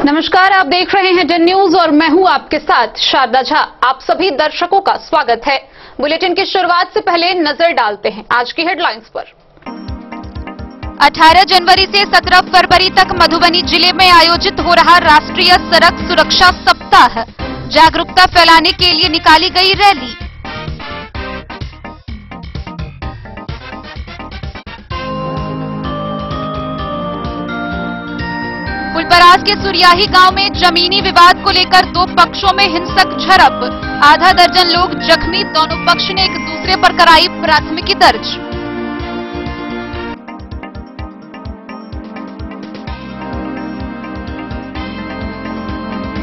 नमस्कार, आप देख रहे हैं डन न्यूज और मैं हूं आपके साथ शारदा झा। आप सभी दर्शकों का स्वागत है। बुलेटिन की शुरुआत से पहले नजर डालते हैं आज की हेडलाइंस पर। 18 जनवरी से 17 फरवरी तक मधुबनी जिले में आयोजित हो रहा राष्ट्रीय सड़क सुरक्षा सप्ताह, जागरूकता फैलाने के लिए निकाली गई रैली। फुलपरास के सुरियाही गांव में जमीनी विवाद को लेकर दो पक्षों में हिंसक झड़प, आधा दर्जन लोग जख्मी, दोनों पक्ष ने एक दूसरे पर कराई प्राथमिकी दर्ज।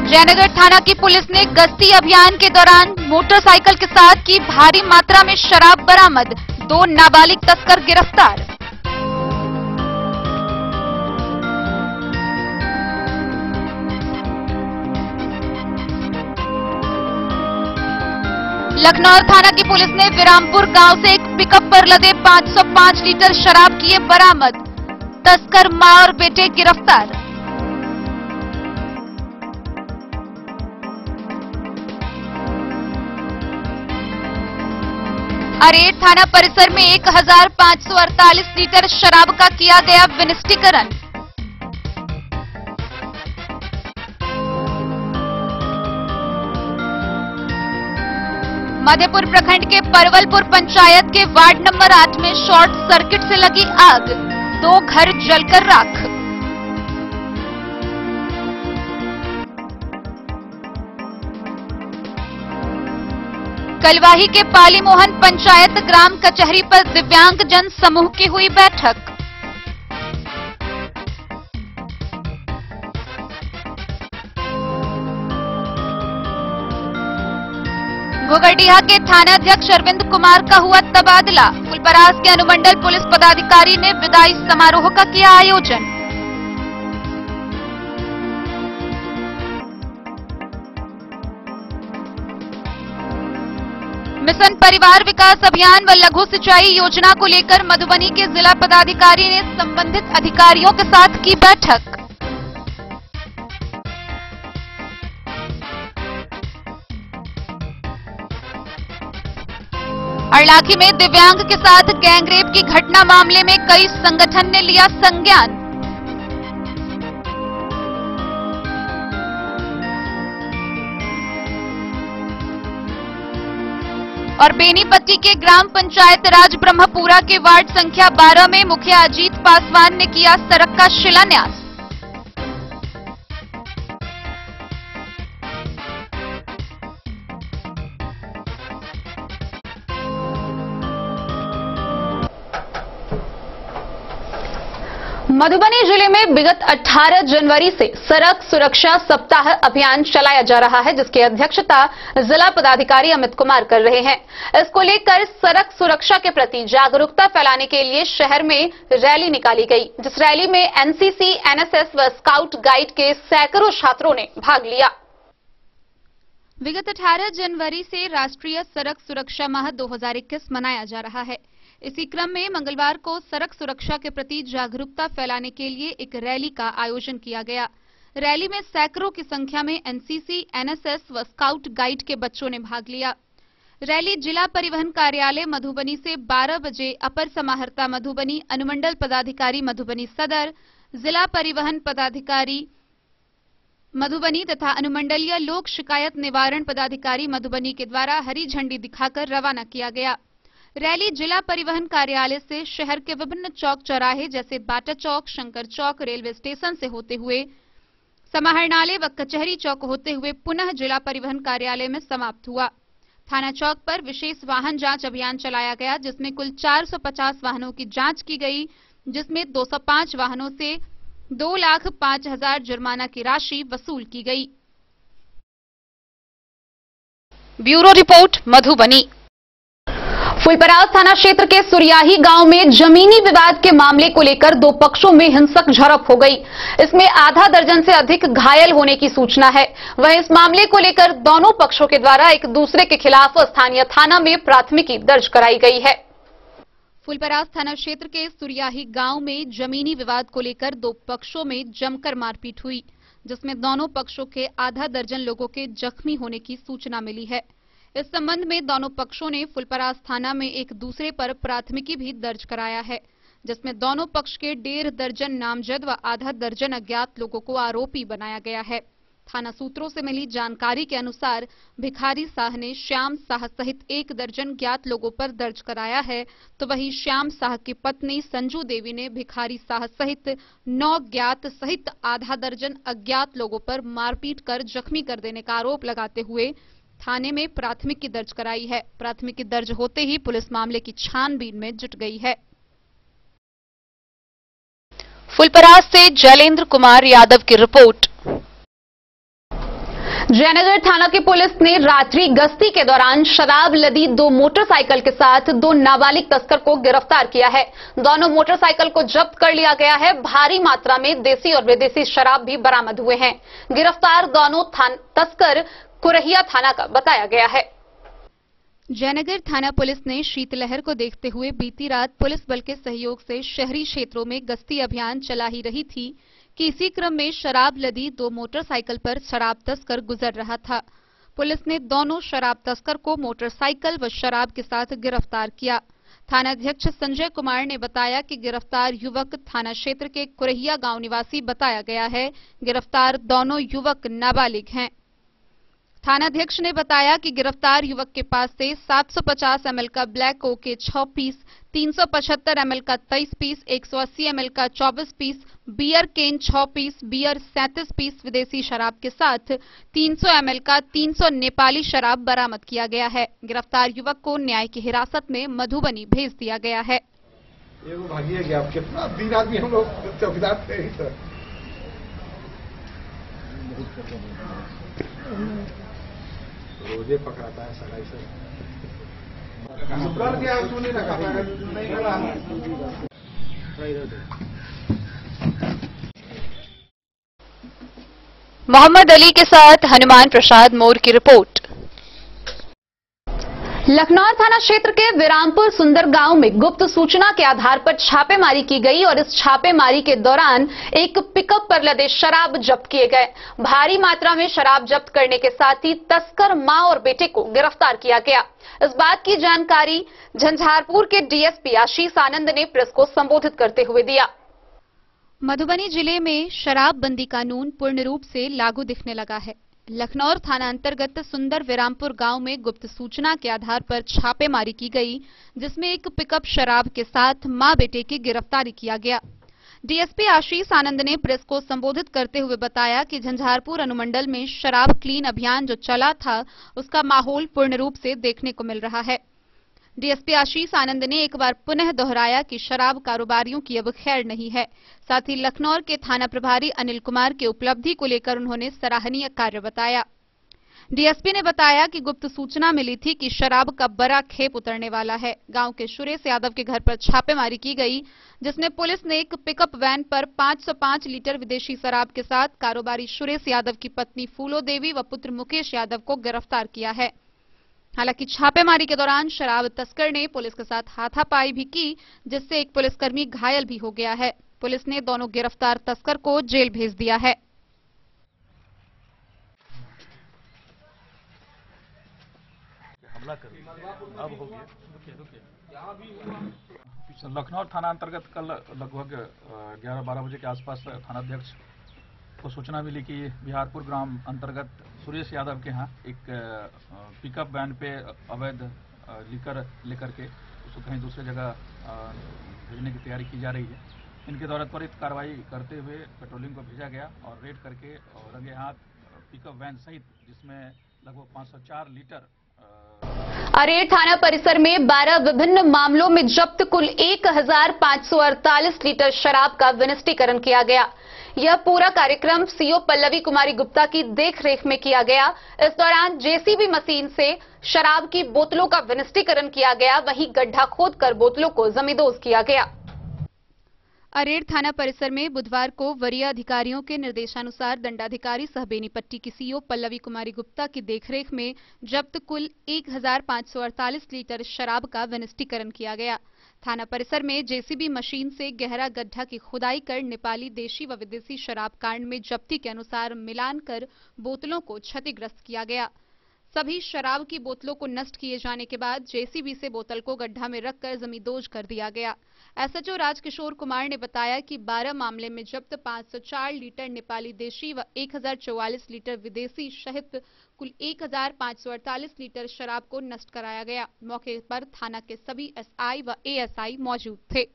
जयनगर थाना की पुलिस ने गश्ती अभियान के दौरान मोटरसाइकिल के साथ की भारी मात्रा में शराब बरामद, 2 नाबालिग तस्कर गिरफ्तार। लखनऊ थाना की पुलिस ने विरामपुर गांव से एक पिकअप पर लदे 505 लीटर शराब किए बरामद, तस्कर मां और बेटे गिरफ्तार। अरेर थाना परिसर में 1548 लीटर शराब का किया गया विनिष्टीकरण। मधेपुर प्रखंड के परवलपुर पंचायत के वार्ड नंबर 8 में शॉर्ट सर्किट से लगी आग, 2 घर जलकर राख। कलवाही के पाली मोहन पंचायत ग्राम कचहरी पर दिव्यांग जन समूह की हुई बैठक। घोघरडीहा के थानाध्यक्ष अरविंद कुमार का हुआ तबादला, फुलपरास के अनुमंडल पुलिस पदाधिकारी ने विदाई समारोह का किया आयोजन। मिशन परिवार विकास अभियान व लघु सिंचाई योजना को लेकर मधुबनी के जिला पदाधिकारी ने संबंधित अधिकारियों के साथ की बैठक। अरलाखी में दिव्यांग के साथ गैंगरेप की घटना मामले में कई संगठन ने लिया संज्ञान। और बेनीपट्टी के ग्राम पंचायत राज ब्रह्मपुरा के वार्ड संख्या 12 में मुखिया अजीत पासवान ने किया सड़क का शिलान्यास। मधुबनी जिले में विगत 18 जनवरी से सड़क सुरक्षा सप्ताह अभियान चलाया जा रहा है, जिसकी अध्यक्षता जिला पदाधिकारी अमित कुमार कर रहे हैं। इसको लेकर सड़क सुरक्षा के प्रति जागरूकता फैलाने के लिए शहर में रैली निकाली गई, जिस रैली में एनसीसी, एनएसएस व स्काउट गाइड के सैकड़ों छात्रों ने भाग लिया। विगत 18 जनवरी से राष्ट्रीय सड़क सुरक्षा माह 2021 मनाया जा रहा है। इसी क्रम में मंगलवार को सड़क सुरक्षा के प्रति जागरूकता फैलाने के लिए एक रैली का आयोजन किया गया। रैली में सैकड़ों की संख्या में एनसीसी, एनएसएस व स्काउट गाइड के बच्चों ने भाग लिया। रैली जिला परिवहन कार्यालय मधुबनी से 12 बजे अपर समाहर्ता मधुबनी, अनुमंडल पदाधिकारी मधुबनी सदर, जिला परिवहन पदाधिकारी मधुबनी तथा अनुमंडलीय लोक शिकायत निवारण पदाधिकारी मधुबनी के द्वारा हरी झंडी दिखाकर रवाना किया गया। रैली जिला परिवहन कार्यालय से शहर के विभिन्न चौक चौराहे जैसे बाटा चौक, शंकर चौक, रेलवे स्टेशन से होते हुए समाहरणालय व कचहरी चौक होते हुए पुनः जिला परिवहन कार्यालय में समाप्त हुआ। थाना चौक पर विशेष वाहन जांच अभियान चलाया गया, जिसमें कुल 450 वाहनों की जांच की गई, जिसमें 205 वाहनों से 2,05,000 जुर्माना की राशि वसूल की गई। Bureau report Madhubani. फुलपरास थाना क्षेत्र के सुरियाही गांव में जमीनी विवाद के मामले को लेकर दो पक्षों में हिंसक झड़प हो गई। इसमें आधा दर्जन से अधिक घायल होने की सूचना है। वहीं इस मामले को लेकर दोनों पक्षों के द्वारा एक दूसरे के खिलाफ स्थानीय थाना में प्राथमिकी दर्ज कराई गई है। फुलपरास थाना क्षेत्र के सुरियाही गांव में जमीनी विवाद को लेकर दो पक्षों में जमकर मारपीट हुई। जिसमें दोनों पक्षों के आधा दर्जन लोगों के जख्मी होने की सूचना मिली है। इस संबंध में दोनों पक्षों ने फुलपरास थाना में एक दूसरे पर प्राथमिकी भी दर्ज कराया है, जिसमें दोनों पक्ष के 1.5 दर्जन नामजद व आधा दर्जन अज्ञात लोगों को आरोपी बनाया गया है। थाना सूत्रों से मिली जानकारी के अनुसार भिखारी शाह ने श्याम शाह सहित 1 दर्जन ज्ञात लोगों पर दर्ज कराया है, तो वहीं श्याम शाह की पत्नी संजू देवी ने भिखारी शाह सहित 9 ज्ञात सहित आधा दर्जन अज्ञात लोगों पर मारपीट कर जख्मी कर देने का आरोप लगाते हुए थाने में प्राथमिकी दर्ज कराई है। प्राथमिकी दर्ज होते ही पुलिस मामले की छानबीन में जुट गई है। फुलपरास से जैलेंद्र कुमार यादव की रिपोर्ट। जयनगर थाना की पुलिस ने रात्रि गश्ती के दौरान शराब लदी 2 मोटरसाइकिल के साथ 2 नाबालिग तस्कर को गिरफ्तार किया है। दोनों मोटरसाइकिल को जब्त कर लिया गया है। भारी मात्रा में देसी और विदेशी शराब भी बरामद हुए हैं। गिरफ्तार दोनों तस्कर कुरहिया थाना का बताया गया है। जयनगर थाना पुलिस ने शीतलहर को देखते हुए बीती रात पुलिस बल के सहयोग से शहरी क्षेत्रों में गश्ती अभियान चला ही रही थी कि इसी क्रम में शराब लदी 2 मोटरसाइकिल पर शराब तस्कर गुजर रहा था। पुलिस ने दोनों शराब तस्कर को मोटरसाइकिल व शराब के साथ गिरफ्तार किया। थानाध्यक्ष संजय कुमार ने बताया कि गिरफ्तार युवक थाना क्षेत्र के कुरहिया गांव निवासी बताया गया है। गिरफ्तार दोनों युवक नाबालिग हैं। थानाध्यक्ष ने बताया कि गिरफ्तार युवक के पास से 750 ml का ब्लैक ओ के 6 पीस, 375 ml का 23 पीस, 180 ml का 24 पीस, बियर केन 6 पीस, बियर 37 पीस विदेशी शराब के साथ 300 ml का 300 नेपाली शराब बरामद किया गया है। गिरफ्तार युवक को न्याय की हिरासत में मधुबनी भेज दिया गया है। भागिए गया, कितना दिन आदमी हम लोग चौकीदार थे ही सर। रोजे पकड़ाता है सगाई से। कर दिया तूने ना कहा नहीं करा। मोहम्मद अली के साथ हनुमान प्रसाद मोर की रिपोर्ट। लखनऊ थाना क्षेत्र के विरामपुर सुंदर गांव में गुप्त सूचना के आधार पर छापेमारी की गई और इस छापेमारी के दौरान एक पिकअप पर लदे शराब जब्त किए गए। भारी मात्रा में शराब जब्त करने के साथ ही तस्कर मां और बेटे को गिरफ्तार किया गया। इस बात की जानकारी झंझारपुर के डीएसपी आशीष आनंद ने प्रेस को संबोधित करते हुए दिया। मधुबनी जिले में शराबबंदी कानून पूर्ण रूप से लागू दिखने लगा है। लखनऊ थाना अंतर्गत सुंदर विरामपुर गांव में गुप्त सूचना के आधार पर छापेमारी की गई, जिसमें एक पिकअप शराब के साथ मां बेटे की गिरफ्तारी किया गया। डीएसपी आशीष आनंद ने प्रेस को संबोधित करते हुए बताया कि झंझारपुर अनुमंडल में शराब क्लीन अभियान जो चला था, उसका माहौल पूर्ण रूप से देखने को मिल रहा है। डीएसपी आशीष आनंद ने एक बार पुनः दोहराया कि शराब कारोबारियों की अब खैर नहीं है। साथ ही लखनऊ के थाना प्रभारी अनिल कुमार की उपलब्धि को लेकर उन्होंने सराहनीय कार्य बताया। डीएसपी ने बताया कि गुप्त सूचना मिली थी कि शराब का बड़ा खेप उतरने वाला है। गांव के सुरेश यादव के घर पर छापेमारी की गई, जिसमें पुलिस ने एक पिकअप वैन पर 505 लीटर विदेशी शराब के साथ कारोबारी सुरेश यादव की पत्नी फूलो देवी व पुत्र मुकेश यादव को गिरफ्तार किया है। हालांकि छापेमारी के दौरान शराब तस्कर ने पुलिस के साथ हाथापाई भी की, जिससे एक पुलिसकर्मी घायल भी हो गया है। पुलिस ने दोनों गिरफ्तार तस्कर को जेल भेज दिया है। अब हो गया। लखनऊ थाना अंतर्गत कल लगभग 11-12 बजे के आसपास थानाध्यक्ष को सूचना मिली कि बिहारपुर ग्राम अंतर्गत सुरेश यादव के यहाँ एक पिकअप वैन पे अवैध लिकर लेकर के उसको कहीं दूसरे जगह भेजने की तैयारी की जा रही है। इनके द्वारा त्वरित कार्रवाई करते हुए पेट्रोलिंग को भेजा गया और रेड करके और रंगे हाथ पिकअप वैन सहित जिसमें लगभग 504 लीटर अरेर थाना परिसर में 12 विभिन्न मामलों में जब्त कुल 1548 लीटर शराब का विनिष्टीकरण किया गया। यह पूरा कार्यक्रम सीओ पल्लवी कुमारी गुप्ता की देखरेख में किया गया। इस दौरान जेसीबी मशीन से शराब की बोतलों का विनिष्टीकरण किया गया, वहीं गड्ढा खोदकर बोतलों को जमींदोज किया गया। अरेर थाना परिसर में बुधवार को वरीय अधिकारियों के निर्देशानुसार दंडाधिकारी सह बेनीपट्टी की सीओ पल्लवी कुमारी गुप्ता की देखरेख में जब्त कुल 1548 लीटर शराब का विनिष्टीकरण किया गया। थाना परिसर में जेसीबी मशीन से गहरा गड्ढा की खुदाई कर नेपाली देशी व विदेशी शराब कांड में जब्ती के अनुसार मिलान कर बोतलों को क्षतिग्रस्त किया गया। सभी शराब की बोतलों को नष्ट किए जाने के बाद जेसीबी से बोतल को गड्ढा में रखकर जमींदोज कर दिया गया। एसएचओ राजकिशोर कुमार ने बताया कि 12 मामले में जब्त 504 लीटर नेपाली देशी व 1044 लीटर विदेशी सहित कुल 1548 लीटर शराब को नष्ट कराया गया। मौके पर थाना के सभी एसआई व एएसआई मौजूद थे।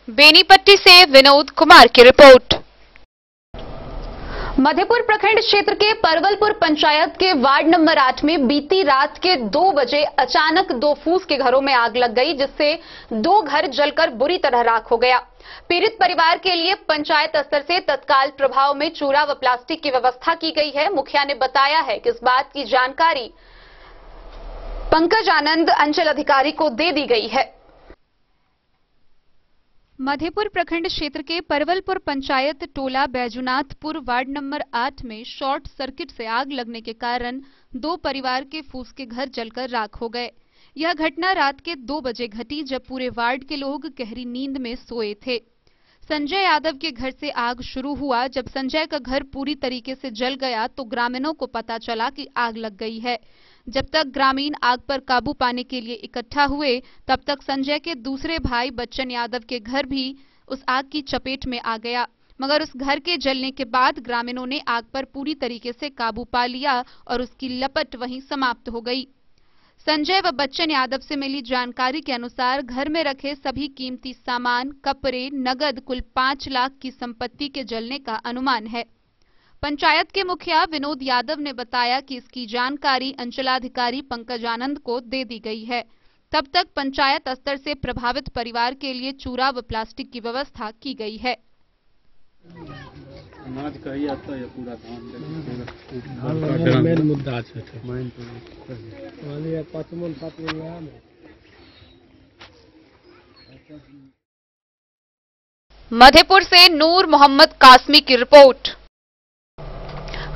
बेनीपट्टी से विनोद कुमार की रिपोर्ट। मधेपुर प्रखंड क्षेत्र के परवलपुर पंचायत के वार्ड नंबर 8 में बीती रात के 2 बजे अचानक 2 फूस के घरों में आग लग गई, जिससे 2 घर जलकर बुरी तरह राख हो गया। पीड़ित परिवार के लिए पंचायत स्तर से तत्काल प्रभाव में चूरा व प्लास्टिक की व्यवस्था की गई है। मुखिया ने बताया है कि इस बात की जानकारी पंकज आनंद अंचल अधिकारी को दे दी गई है। मधेपुर प्रखंड क्षेत्र के परवलपुर पंचायत टोला बैजुनाथपुर वार्ड नंबर 8 में शॉर्ट सर्किट से आग लगने के कारण 2 परिवार के फूस के घर जलकर राख हो गए। यह घटना रात के 2 बजे घटी, जब पूरे वार्ड के लोग गहरी नींद में सोए थे। संजय यादव के घर से आग शुरू हुआ। जब संजय का घर पूरी तरीके से जल गया तो ग्रामीणों को पता चला कि आग लग गई है। जब तक ग्रामीण आग पर काबू पाने के लिए इकट्ठा हुए, तब तक संजय के दूसरे भाई बच्चन यादव के घर भी उस आग की चपेट में आ गया, मगर उस घर के जलने के बाद ग्रामीणों ने आग पर पूरी तरीके से काबू पा लिया और उसकी लपट वहीं समाप्त हो गई। संजय व बच्चन यादव से मिली जानकारी के अनुसार घर में रखे सभी कीमती सामान, कपड़े, नगद कुल 5 लाख की संपत्ति के जलने का अनुमान है। पंचायत के मुखिया विनोद यादव ने बताया कि इसकी जानकारी अंचलाधिकारी पंकज आनंद को दे दी गई है। तब तक पंचायत स्तर से प्रभावित परिवार के लिए चूरा व प्लास्टिक की व्यवस्था की गई है। मधेपुर से नूर मोहम्मद कासमी की रिपोर्ट।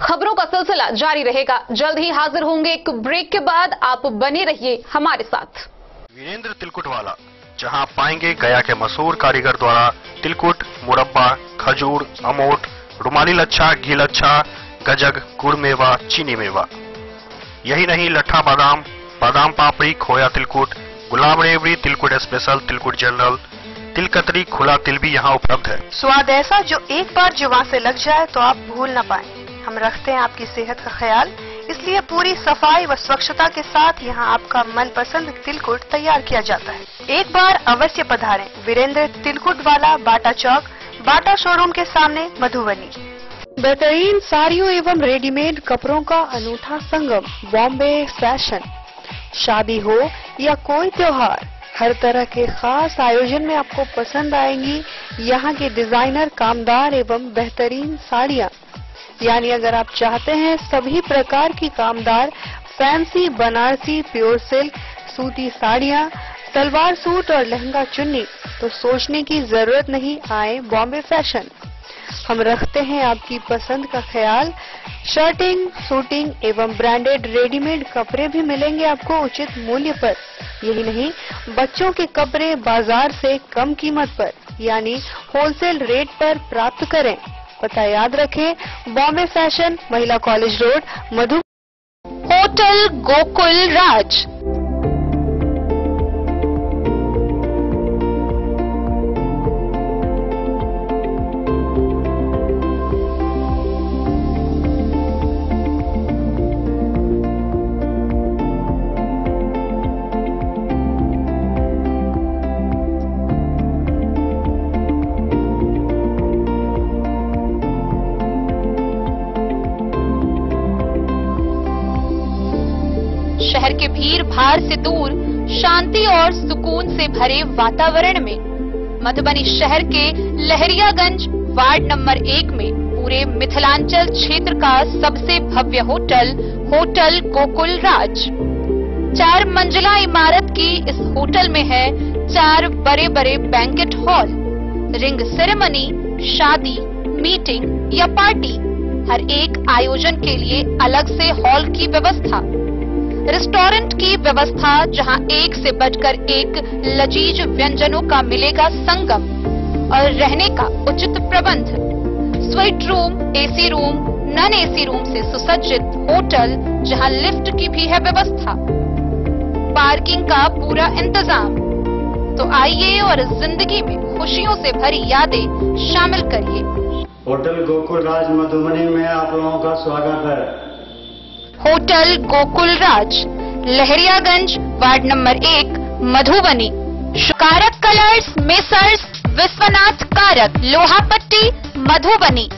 खबरों का सिलसिला जारी रहेगा। जल्द ही हाजिर होंगे एक ब्रेक के बाद। आप बने रहिए हमारे साथ। वीरेंद्र तिलकुट वाला, जहां पाएंगे गया के मशहूर कारीगर द्वारा तिलकुट, मुरब्बा, खजूर, अमोट, रुमाली लच्छा, घी लच्छा, गजक, गुड़ मेवा, चीनी मेवा। यही नहीं, लट्ठा बादाम, बादाम पापड़ी, खोया तिलकुट, गुलाब रेवड़ी, तिलकुट स्पेशल, तिलकुट जनरल, तिल कतरी, खुला तिल भी यहाँ उपलब्ध है। स्वाद ऐसा जो एक बार जुबान से लग जाए तो आप भूल न पाए। हम रखते हैं आपकी सेहत का ख्याल, इसलिए पूरी सफाई व स्वच्छता के साथ यहाँ आपका मनपसंद तिलकुट तैयार किया जाता है। एक बार अवश्य पधारें वीरेंद्र तिलकुट वाला, बाटा चौक, बाटा शोरूम के सामने, मधुबनी। बेहतरीन साड़ियों एवं रेडीमेड कपड़ों का अनूठा संगम, बॉम्बे फैशन। शादी हो या कोई त्योहार, हर तरह के खास आयोजन में आपको पसंद आएंगी यहाँ की डिजाइनर, कामदार एवं बेहतरीन साड़ियाँ। यानी अगर आप चाहते हैं सभी प्रकार की कामदार, फैंसी, बनारसी, प्योर सिल्क, सूती साड़ियाँ, सलवार सूट और लहंगा चुन्नी, तो सोचने की जरूरत नहीं, आए बॉम्बे फैशन। हम रखते हैं आपकी पसंद का ख्याल। शर्टिंग, सूटिंग एवं ब्रांडेड रेडीमेड कपड़े भी मिलेंगे आपको उचित मूल्य पर। यही नहीं, बच्चों के कपड़े बाजार से कम कीमत पर, यानी होलसेल रेट पर प्राप्त करें। पता याद रखें, बॉम्बे फैशन, महिला कॉलेज रोड, मधु। होटल गोकुल राज। शहर के भीड़ भाड़ से दूर, शांति और सुकून से भरे वातावरण में मधुबनी शहर के लहरियागंज वार्ड नंबर 1 में पूरे मिथिलांचल क्षेत्र का सबसे भव्य होटल, होटल गोकुल राज। 4 मंजिला इमारत की इस होटल में है 4 बड़े बड़े बैंकेट हॉल, रिंग सेरेमनी, शादी, मीटिंग या पार्टी, हर एक आयोजन के लिए अलग से हॉल की व्यवस्था, रेस्टोरेंट की व्यवस्था जहां एक से बढ़कर एक लजीज व्यंजनों का मिलेगा संगम, और रहने का उचित प्रबंध, suite room, AC room, non AC room से सुसज्जित होटल जहां लिफ्ट की भी है व्यवस्था, पार्किंग का पूरा इंतजाम। तो आइए और जिंदगी में खुशियों से भरी यादें शामिल करिए। होटल गोकुल राज मधुबनी में आप लोगों का स्वागत है। होटल गोकुल राज, लहरियागंज, वार्ड नंबर 1, मधुबनी। कारक कलर्स, मेसर्स विश्वनाथ कारक, लोहापट्टी, मधुबनी।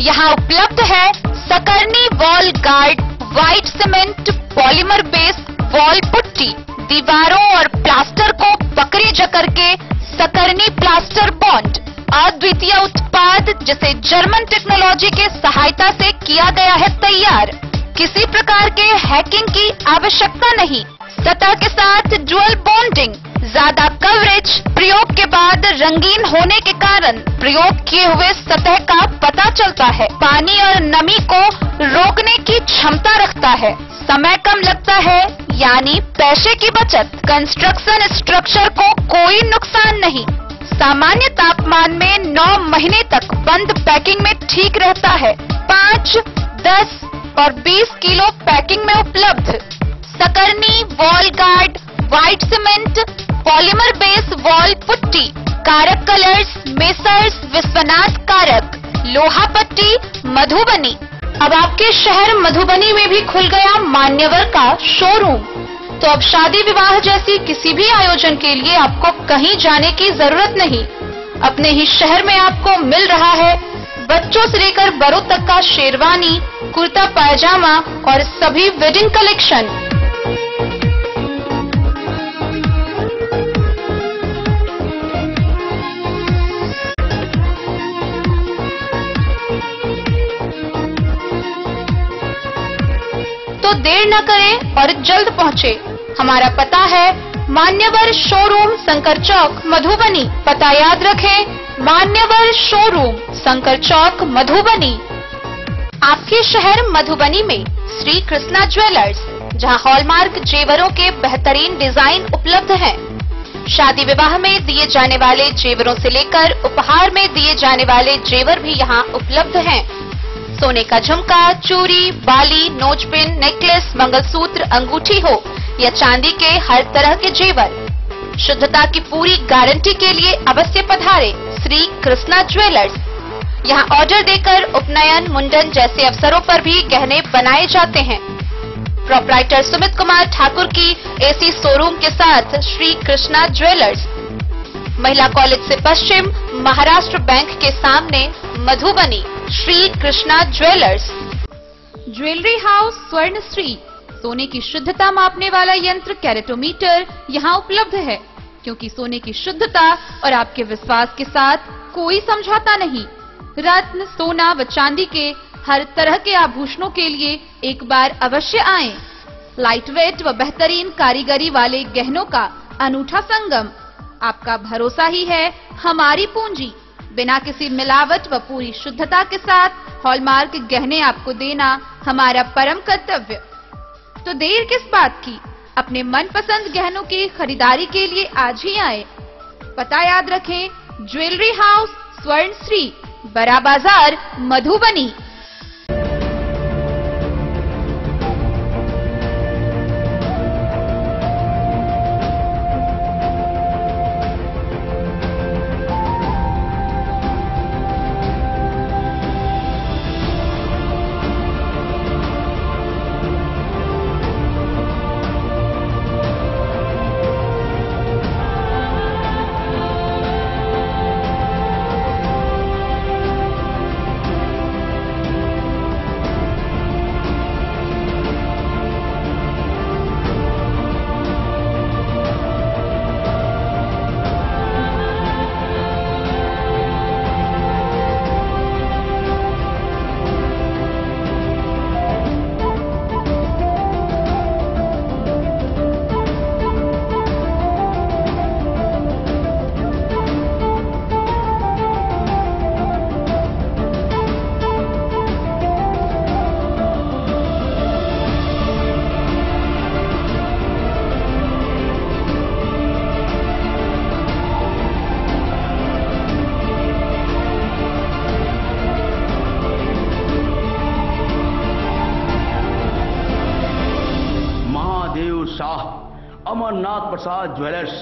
यहाँ उपलब्ध है सकरनी wall guard, white cement polymer base wall putty, दीवारों और प्लास्टर को पकड़े जकर के सकरनी प्लास्टर बॉन्ड, अद्वितीय उत्पाद जिसे जर्मन टेक्नोलॉजी के सहायता से किया गया है तैयार। किसी प्रकार के हैकिंग की आवश्यकता नहीं। सतह के साथ डुअल बॉन्डिंग, ज्यादा कवरेज, प्रयोग के बाद रंगीन होने के कारण प्रयोग किए हुए सतह का पता चलता है। पानी और नमी को रोकने की क्षमता रखता है। समय कम लगता है, यानी पैसे की बचत। कंस्ट्रक्शन स्ट्रक्चर को कोई नुकसान नहीं। सामान्य तापमान में 9 महीने तक बंद पैकिंग में ठीक रहता है। 5, 10 और 20 किलो पैकिंग में उपलब्ध। सकरनी wall guard, white cement polymer base wall putty, Karak colours, messrs Vishwanath Karak, Lohapatti, Madhubani. अब आपके शहर मधुबनी में भी खुल गया मान्यवर का शोरूम। तो अब शादी विवाह जैसी किसी भी आयोजन के लिए आपको कहीं जाने की जरूरत नहीं। अपने ही शहर में आपको मिल रहा है बच्चों से लेकर बड़ों तक का शेरवानी, कुर्ता पायजामा और सभी वेडिंग कलेक्शन। तो देर न करें और जल्द पहुंचे। हमारा पता है मान्यवर शोरूम, शंकर चौक, मधुबनी। पता याद रखें, मान्यवर शोरूम, शंकर चौक, मधुबनी। आपके शहर मधुबनी में श्री कृष्णा ज्वेलर्स, जहां हॉलमार्क जेवरों के बेहतरीन डिजाइन उपलब्ध हैं। शादी विवाह में दिए जाने वाले जेवरों से लेकर उपहार में दिए जाने वाले जेवर भी यहां उपलब्ध हैं। सोने का झुमका, चूड़ी, बाली, नोजपिन, नेकलेस, मंगलसूत्र, अंगूठी हो या चांदी के हर तरह के जेवर, शुद्धता की पूरी गारंटी के लिए अवश्य पधारे श्री कृष्णा ज्वेलर्स। यहाँ ऑर्डर देकर उपनयन, मुंडन जैसे अवसरों पर भी गहने बनाए जाते हैं। प्रोप्राइटर सुमित कुमार ठाकुर की एसी शोरूम के साथ श्री कृष्णा ज्वेलर्स, महिला कॉलेज से पश्चिम, महाराष्ट्र बैंक के सामने, Madhubani. Shri Krishna jewellers. Jewellery house स्वर्ण श्री, सोने की शुद्धता मापने वाला यंत्र कैरेटोमीटर यहाँ उपलब्ध है, क्योंकि सोने की शुद्धता और आपके विश्वास के साथ कोई समझौता नहीं। रत्न, सोना व चांदी के हर तरह के आभूषणों के लिए एक बार अवश्य आएं। लाइट वेट व बेहतरीन कारीगरी वाले गहनों का अनूठा संगम। आपका भरोसा ही है हमारी पूंजी। बिना किसी मिलावट व पूरी शुद्धता के साथ हॉलमार्क गहने आपको देना हमारा परम कर्तव्य। तो देर किस बात की, अपने मनपसंद गहनों की खरीदारी के लिए आज ही आए। पता याद रखें, ज्वेलरी हाउस स्वर्ण श्री, बड़ा बाजार, मधुबनी। महादेव शाह, अमरनाथ प्रसाद ज्वेलर्स,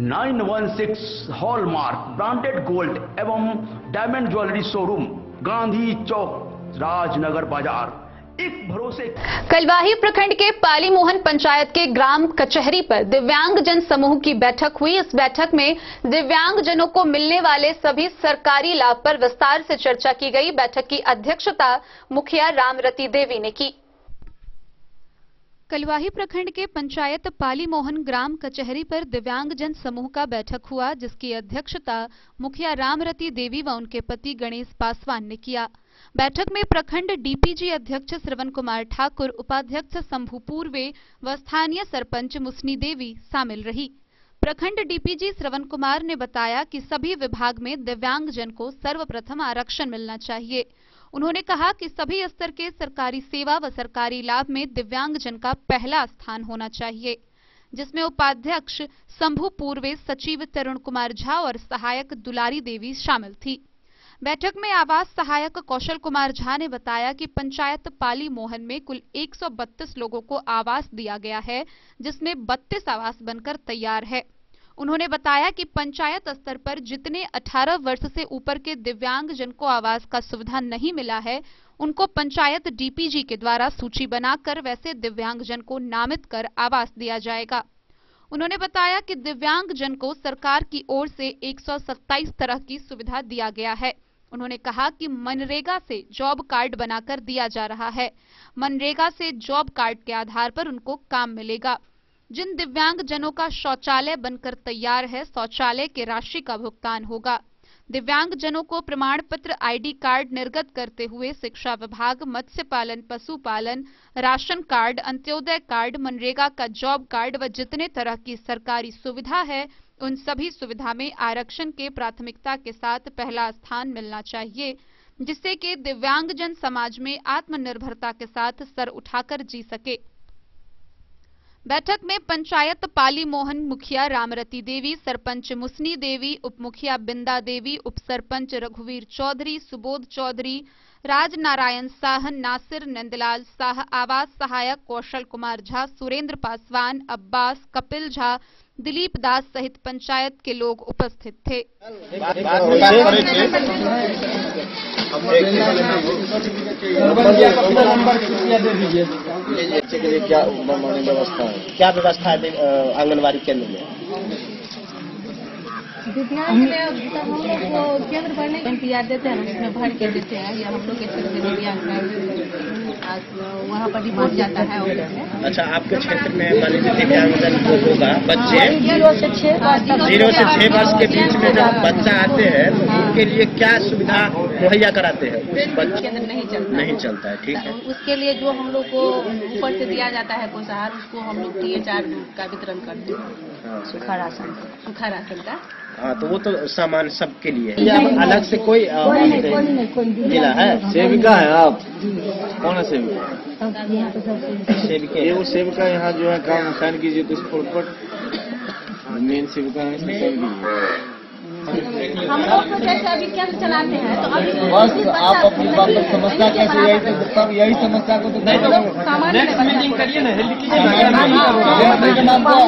916 हॉलमार्क ब्रांडेड गोल्ड एवं डायमंड ज्वेलरी शोरूम, गांधी चौक, राजनगर बाजार। एक भरोसे। कलवाही प्रखंड के पाली मोहन पंचायत के ग्राम कचहरी पर दिव्यांग जन समूह की बैठक हुई। इस बैठक में दिव्यांग जनों को मिलने वाले सभी सरकारी लाभ पर विस्तार से चर्चा की गई। बैठक की अध्यक्षता मुखिया रामरती देवी ने की। कलवाही प्रखंड के पंचायत पाली मोहन ग्राम कचहरी पर दिव्यांग जन समूह का बैठक हुआ, जिसकी अध्यक्षता मुखिया रामरती देवी व उनके पति गणेश पासवान ने किया। बैठक में प्रखंड डीपीजी अध्यक्ष श्रवण कुमार ठाकुर, उपाध्यक्ष शंभू पूर्वे व स्थानीय सरपंच मुसनी देवी शामिल रही। प्रखंड डीपीजी श्रवण कुमार ने बताया कि सभी विभाग में दिव्यांग जन को सर्वप्रथम आरक्षण मिलना चाहिए। उन्होंने कहा कि सभी स्तर के सरकारी सेवा व सरकारी लाभ में दिव्यांग जन का पहला स्थान होना चाहिए, जिसमें उपाध्यक्ष शंभू पूर्वे, सचिव तरुण कुमार झा और सहायक दुलारी देवी शामिल थी। बैठक में आवास सहायक कौशल कुमार झा ने बताया कि पंचायत पाली मोहन में कुल 132 लोगों को आवास दिया गया है, जिसमें 32 आवास बनकर तैयार है। उन्होंने बताया कि पंचायत स्तर पर जितने 18 वर्ष से ऊपर के दिव्यांग जन को आवास का सुविधा नहीं मिला है, उनको पंचायत डीपीजी के द्वारा सूची बनाकर वैसे दिव्यांग जन को नामित कर आवास दिया जाएगा। उन्होंने बताया कि दिव्यांग जन को सरकार की ओर से 127 तरह की सुविधा दिया गया है। उन्होंने कहा कि मनरेगा से जॉब कार्ड बनाकर दिया जा रहा है। मनरेगा से जॉब कार्ड के आधार पर उनको काम मिलेगा। जिन दिव्यांग जनों का शौचालय बनकर तैयार है, शौचालय के राशि का भुगतान होगा। दिव्यांग जनों को प्रमाण पत्र, आईडी कार्ड निर्गत करते हुए शिक्षा विभाग, मत्स्य पालन, पशुपालन, ration card, Antyodaya card, MNREGA का जॉब कार्ड व जितने तरह की सरकारी सुविधा है, उन सभी सुविधा में आरक्षण के प्राथमिकता के साथ पहला स्थान मिलना चाहिए, जिससे कि दिव्यांग जन समाज में आत्मनिर्भरता के साथ सर उठाकर जी सके। बैठक में पंचायत पाली मोहन मुखिया रामरती देवी, सरपंच मुसनी देवी, उप मुखिया बिंदा देवी, उप सरपंच रघुवीर चौधरी, सुबोध चौधरी, राज नारायण साहन, नासिर, नंदलाल शाह, आवास सहायक कौशल कुमार झा, सुरेंद्र पासवान, अब्बास, कपिल झा, दिलीप दास सहित पंचायत के लोग उपस्थित थे। क्या व्यवस्था है आंगनबाड़ी केंद्र में? दिव्यांग हम लोग को केंद्र भरने का इंतजार देते हैं, उसमें भर के देते हैं, या हम लोग के क्षेत्र में दिव्यांग वहाँ पर रिपोर्ट जाता है ऑफिस में। अच्छा, आपके क्षेत्र में मान लीजिए दिव्यांगजन को होगा बच्चे 0 से 6 वर्ष के बीच में जब बच्चा आते हैं तो उनके लिए क्या सुविधा मुहैया कराते हैं? केंद्र नहीं चलता है, ठीक है। उसके लिए जो हम लोग को ऊपर से दिया जाता है पोषाहार, उसको हम लोग THR का वितरण करते हैं, सूखा राशन का। हाँ, तो वो तो सामान सबके लिए है, अलग से कोई जिला है? सेविका है आप? कौन है सेविका? सेविका, वो सेविका यहाँ जो है काम साइन कीजिए तो इसको मेन सेविका है। हम लोग तो जैसे अभी केंद्र चलाते हैं तो अभी बस आप अपनी बात को समस्या कैसे, यही समस्या को तो नेक्स्ट मीटिंग करिए ना, महीना में 2 बार